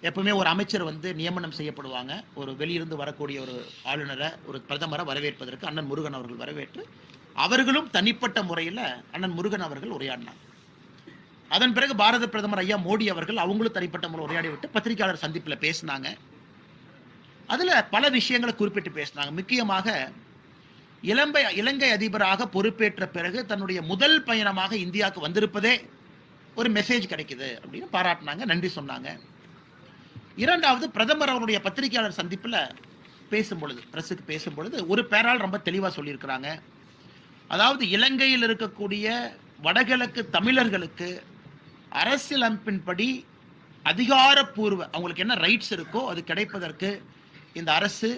எப்பவுமே ஒரு அமைச்சர் வந்து நியமனம் செய்யப்படுவாங்க, ஒரு வெளியிருந்து வரக்கூடிய ஒரு ஆளுநரை, ஒரு பிரதமரை வரவேற்பதற்கு அண்ணன் முருகன் அவர்கள் வரவேற்று அவர்களும் தனிப்பட்ட முறையில் அண்ணன் முருகன் அவர்கள் உரையாடினார். அதன் பிறகு பாரத பிரதமர் ஐயா மோடி அவர்கள் அவங்களும் தனிப்பட்ட முறை உரையாடி விட்டு பத்திரிகையாளர் சந்திப்பில் பேசினாங்க. அதில் பல விஷயங்களை குறிப்பிட்டு பேசினாங்க. முக்கியமாக இலங்கை அதிபராக பொறுப்பேற்ற பிறகு தன்னுடைய முதல் பயணமாக இந்தியாவுக்கு வந்திருப்பதே ஒரு மெசேஜ் கிடைக்குது அப்படின்னு பாராட்டினாங்க, நன்றி சொன்னாங்க. இரண்டாவது, பிரதமர் அவருடைய பத்திரிகையாளர் சந்திப்பில் பேசும்பொழுது, பிரஸுக்கு பேசும்பொழுது ஒரு பேரால் ரொம்ப தெளிவாக சொல்லியிருக்கிறாங்க. அதாவது இலங்கையில் இருக்கக்கூடிய வடகிழக்கு தமிழர்களுக்கு அரசியலமைப்பின்படி அதிகாரப்பூர்வ அவங்களுக்கு என்ன ரைட்ஸ் இருக்கோ அது கிடைப்பதற்கு இந்த அரசு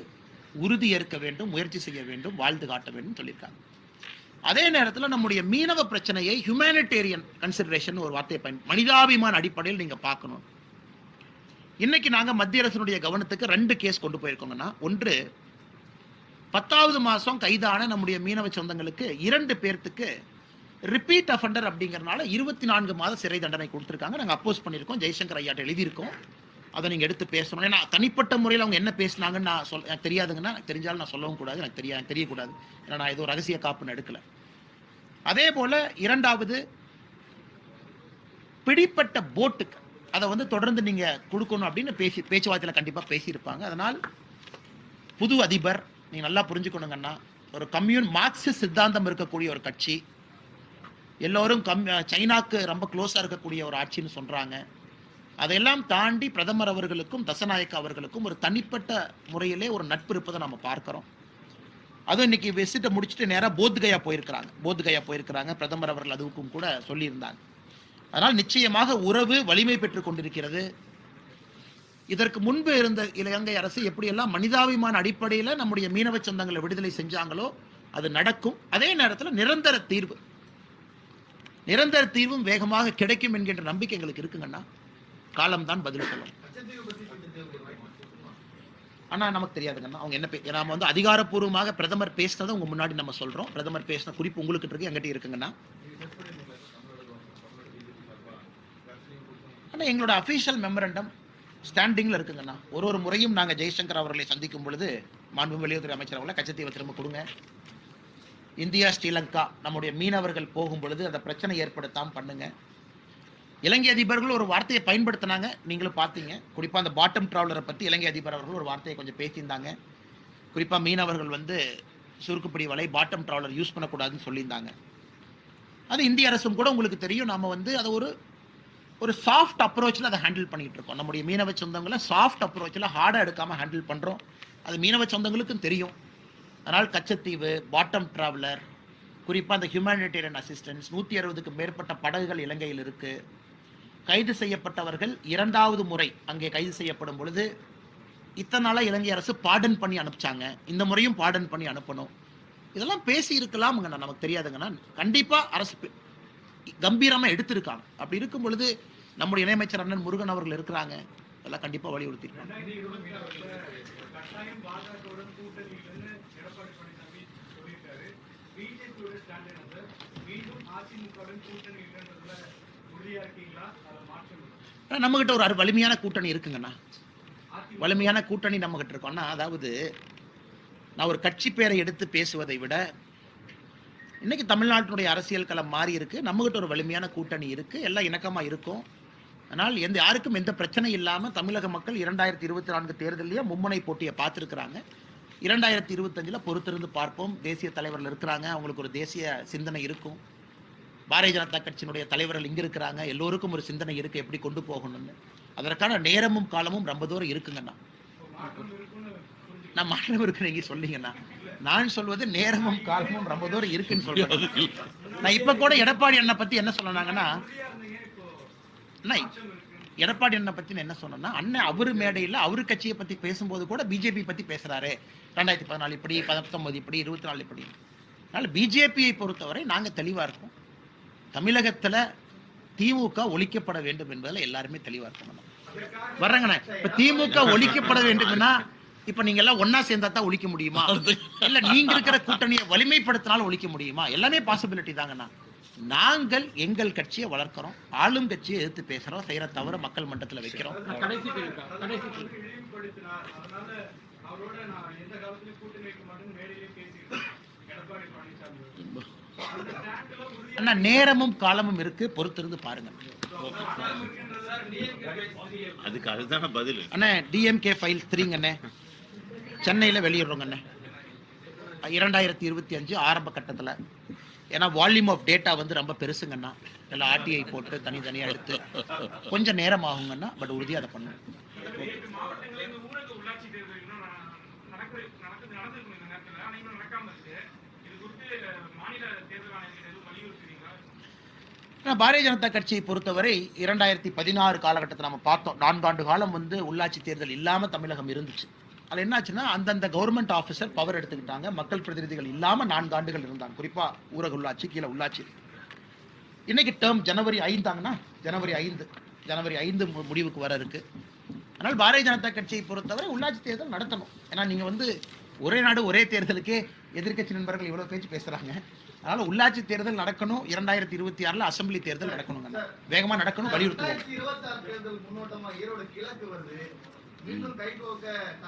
உறுதி ஏற்க வேண்டும், முயற்சி செய்ய வேண்டும், வாழ்ந்து காட்ட வேண்டும் சொல்லியிருக்காங்க. அதே நேரத்தில் நம்முடைய மீனவ பிரச்சனையை ஹியூமனிடேரியன் கன்சிடரேஷன் ஒரு வார்த்தையை மனிதாபிமான அடிப்படையில் நீங்க பார்க்கணும். இன்னைக்கு நாங்க மத்திய அரசினுடைய கவனத்துக்கு 2 கேஸ் கொண்டு போயிருக்கோங்கன்னா, ஒன்று 10வது மாசம் கைதான நம்முடைய மீனவ சொந்தங்களுக்கு 2 பேர்த்துக்கு ரிப்பீட் அஃபண்டர் அப்படிங்கறனால 24 மாத சிறை தண்டனை கொடுத்திருக்காங்க. நாங்க அப்போஸ் பண்ணியிருக்கோம், ஜெய்சங்கர் ஐயாட்ட எழுதியிருக்கோம். அதை நீங்க எடுத்து பேசணும். ஏன்னா தனிப்பட்ட முறையில் அவங்க என்ன பேசினாங்கன்னு எனக்கு தெரியாதுங்கன்னா, எனக்கு தெரிஞ்சாலும் நான் சொல்லவும் கூடாது, எனக்கு தெரியக்கூடாது. ஏன்னா நான் ஏதோ ரகசிய காப்புன்னு எடுக்கல. அதே போல இரண்டாவது, பிடிப்பட்ட போட்டுக்கு அதை தொடர்ந்து நீங்க கொடுக்கணும் அப்படின்னு பேச்சுவார்த்தையில் கண்டிப்பா பேசியிருப்பாங்க. அதனால் புது அதிபர் நீங்க நல்லா புரிஞ்சுக்கணுங்கன்னா, ஒரு மார்க்சிஸ்ட் சித்தாந்தம் இருக்கக்கூடிய ஒரு கட்சி, எல்லோரும் சைனாக்கு ரொம்ப க்ளோஸா இருக்கக்கூடிய ஒரு ஆட்சின்னு சொல்றாங்க. அதையெல்லாம் தாண்டி பிரதமர் அவர்களுக்கும் தசநாயக்க அவர்களுக்கும் ஒரு தனிப்பட்ட முறையிலே ஒரு நட்பு இருப்பதை நம்ம பார்க்கிறோம். அதுவும் இன்னைக்கு விசிட்டை முடிச்சுட்டு நேராக போத்கயா போயிருக்கிறாங்க. பிரதமர் அவர்கள் அதுக்கும் கூட சொல்லியிருந்தாங்க. அதனால் நிச்சயமாக உறவு வலிமை பெற்றுக் கொண்டிருக்கிறது. இதற்கு முன்பு இருந்த இலங்கை அரசு எப்படியெல்லாம் மனிதாபிமான அடிப்படையில் நம்முடைய மீனவ சொந்தங்களை விடுதலை செஞ்சாங்களோ அது நடக்கும். அதே நேரத்தில் நிரந்தர தீர்வும் வேகமாக கிடைக்கும் என்கின்ற நம்பிக்கை எங்களுக்கு இருக்குங்கன்னா, காலம்தான் பதில் சொல்லும். ஆனா நமக்கு தெரியாதுங்கன்னா அவங்க என்ன நாம அதிகாரப்பூர்வமாக பிரதமர் பேசினதை உங்க முன்னாடி நம்ம சொல்றோம். பிரதமர் பேசின குறிப்பு உங்களுக்கு இருக்கு, எங்கிட்ட இருக்குங்கன்னா. ஆனா எங்களோட அபிஷியல் மெமரண்டம் ஸ்டாண்டிங்ல இருக்குங்கண்ணா. ஒரு முறையும் நாங்க ஜெய்சங்கர் அவர்களை சந்திக்கும் பொழுது மாண்பு வெளியுறவுத்துறை அமைச்சர் அவர்களை கச்சத்தீவை திரும்ப கொடுங்க, இந்தியா ஸ்ரீலங்கா நம்முடைய மீனவர்கள் போகும் பொழுது அந்த பிரச்சனை ஏற்படுத்தாம பண்ணுங்க. இலங்கை அதிபர்கள் ஒரு வார்த்தையை பயன்படுத்தினாங்க, நீங்களும் பார்த்தீங்க. குறிப்பா அந்த பாட்டம் டிராவலரை பத்தி இலங்கை அதிபர் அவர்கள் ஒரு வார்த்தையை கொஞ்சம் பேசியிருந்தாங்க. குறிப்பா மீனவர்கள் சுருக்குப்பிடி வலை பாட்டம் டிராவலர் யூஸ் பண்ணக்கூடாதுன்னு சொல்லியிருந்தாங்க. அது இந்திய அரசும் கூட உங்களுக்கு தெரியும். நாம அதை ஒரு சாஃப்ட் அப்ரோச்சில் அதை ஹேண்டில் பண்ணிட்டு இருக்கோம். நம்முடைய மீனவ சொந்தங்களை சாஃப்ட் அப்ரோச்சில் ஹார்டாக எடுக்காமல் ஹேண்டில் பண்ணுறோம். அது மீனவ சொந்தங்களுக்கும் தெரியும். அதனால் கச்சத்தீவு, பாட்டம் டிராவலர், குறிப்பாக அந்த ஹியூமனிடேரியன் அசிஸ்டன்ஸ், 160க்கும் மேற்பட்ட படகுகள் இலங்கையில் இருக்கு. கைது செய்யப்பட்டவர்கள் 2வது முறை அங்கே கைது செய்யப்படும் பொழுது இத்தனை நாளாக இலங்கை அரசு பார்டன் பண்ணி அனுப்பிச்சாங்க, இந்த முறையும் பார்டன் பண்ணி அனுப்பணும். இதெல்லாம் பேசி இருக்கலாம்ங்க, நமக்கு தெரியாதுங்கன்னா. கண்டிப்பாக அரசு கம்பீரமாக எடுத்திருக்காங்க. அப்படி இருக்கும் பொழுது நம்முடைய இணையமைச்சர் அண்ணன் முருகன் அவர்கள் இருக்கிறாங்க, அதெல்லாம் கண்டிப்பாக வலியுறுத்திருக்காங்க. நம்ம கிட்ட ஒரு வலிமையான கூட்டணி இருக்குங்கண்ணா. வலிமையான கூட்டணி நம்ம கிட்ட இருக்கோம்னா, அதாவது நான் ஒரு கட்சி பேரை எடுத்து பேசுவதை விட இன்னைக்கு தமிழ்நாட்டினுடைய அரசியல் களம் மாறி இருக்கு. நம்ம கிட்ட ஒரு வலிமையான கூட்டணி இருக்கு, எல்லாம் இணக்கமா இருக்கும். ஆனால் யாருக்கும் எந்த பிரச்சனை இல்லாம தமிழக மக்கள் 2024 தேர்தலையே மும்முனை போட்டியை பார்த்திருக்கிறாங்க. 2025 பொறுத்திருந்து பார்ப்போம். தேசிய தலைவர்கள் இருக்கிறாங்க, அவங்களுக்கு ஒரு தேசிய சிந்தனை இருக்கும். பாரதிய ஜனதா கட்சியினுடைய தலைவர்கள் இங்க இருக்கிறாங்க, எல்லோருக்கும் ஒரு சிந்தனை இருக்கு எப்படி கொண்டு போகணும்னு. அதற்கான நேரமும் காலமும் ரொம்ப தூரம் இருக்குங்கண்ணா. நான் மாற்றம் இருக்கு நீங்க சொல்லிங்கண்ணா. நான் சொல்வது நேரமும் காலமும் ரொம்ப தூரம் இருக்குன்னு சொல்றேன். நான் இப்ப கூட எடப்பாடி அண்ணனை பத்தி என்ன சொன்னாங்கன்னா, எடப்பாடி அண்ணனை பத்தி என்ன சொன்னா, அண்ணன் அவரு மேடையில் அவரு கட்சியை பத்தி பேசும்போது கூட பிஜேபி பத்தி பேசுறாரு. 2014 இப்படி, 19 இப்படி, 24 இப்படி. அதனால பிஜேபியை பொறுத்தவரை நாங்க தெளிவா இருக்கோம். தமிழகத்துல திமுக ஒழிக்கப்பட வேண்டும் என்பதில் எல்லாருமே தெளிவா இருக்கணும். வர்றங்கண்ணா, இப்ப திமுக ஒழிக்கப்பட வேண்டும்னா இப்ப நீங்க எல்லாம் ஒன்னா சேர்ந்தா தான் ஒழிக்க முடியுமா? இல்ல நீங்க இருக்கிற கூட்டணியை வலிமைப்படுத்தினாலும் ஒழிக்க முடியுமா? எல்லாமே பாசிபிலிட்டி தாங்கண்ணா. நாங்கள் எங்கள் கட்சியை வளர்க்கிறோம், ஆளும் கட்சியை எதிர்த்து பேசுறோம், செய்யற தவிர மக்கள் மன்றத்தில் வைக்கிறோம். அண்ணா நேரமும் காலமும் இருக்கு, பொறுத்திருந்து பாருங்க. அதுதான் பதில். அண்ணா டிஎம்கே ஃபைல் 3 அண்ணே சென்னையில வெளியிடுறோங்க அண்ணே. 2025 ஆரம்ப கட்டத்தில். ஏன்னா வால்யூம் ஆஃப் டேட்டா வந்து ரொம்ப பெருசுங்கண்ணா, எல்லாம் ஆர்டிஐ போட்டு தனித்தனியாக எடுத்து கொஞ்சம் நேரம் ஆகுங்கண்ணா, பட் உறுதியாக அதை பண்ணும். பாரதிய ஜனதா கட்சியை பொறுத்தவரை 2016 காலகட்டத்தில் நம்ம பார்த்தோம், 4 ஆண்டு காலம் வந்து உள்ளாட்சி தேர்தல் இல்லாமல் தமிழகம் இருந்துச்சு. அதில் என்னாச்சுன்னா, அந்தந்த கவர்மெண்ட் ஆஃபீஸர் பவர் எடுத்துக்கிட்டாங்க, மக்கள் பிரதிநிதிகள் இல்லாமல் 4 ஆண்டுகள் இருந்தாங்க, குறிப்பாக ஊரக உள்ளாட்சி, கீழே உள்ளாட்சி. இன்னைக்கு டேர்ம் ஜனவரி 5 ஜனவரி 5 முடிவுக்கு வர இருக்கு. அதனால் பாரதிய ஜனதா கட்சியை பொறுத்தவரை உள்ளாட்சி தேர்தல் நடத்தணும். ஏன்னா நீங்கள் வந்து ஒரே நாடு ஒரே தேர்தலுக்கே எதிர்க்கட்சி நண்பர்கள் இவ்வளோ பேச்சு பேசுகிறாங்க. அதனால் உள்ளாட்சி தேர்தல் நடக்கணும், 2026 அசம்பிளி தேர்தல் நடக்கணுங்க, வேகமாக நடக்கணும், வலியுறுத்துவோம்.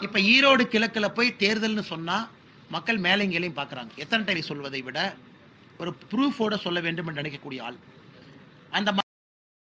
இப்ப ஈரோடு கிழக்குல போய் தேர்தல்னு சொன்னா மக்கள் மேலைங்களையும் பார்க்குறாங்க. எத்தனை டைம் சொல்வதை விட ஒரு ப்ரூஃபோட சொல்ல வேண்டும் என்று நினைக்கக்கூடிய ஆள் அந்த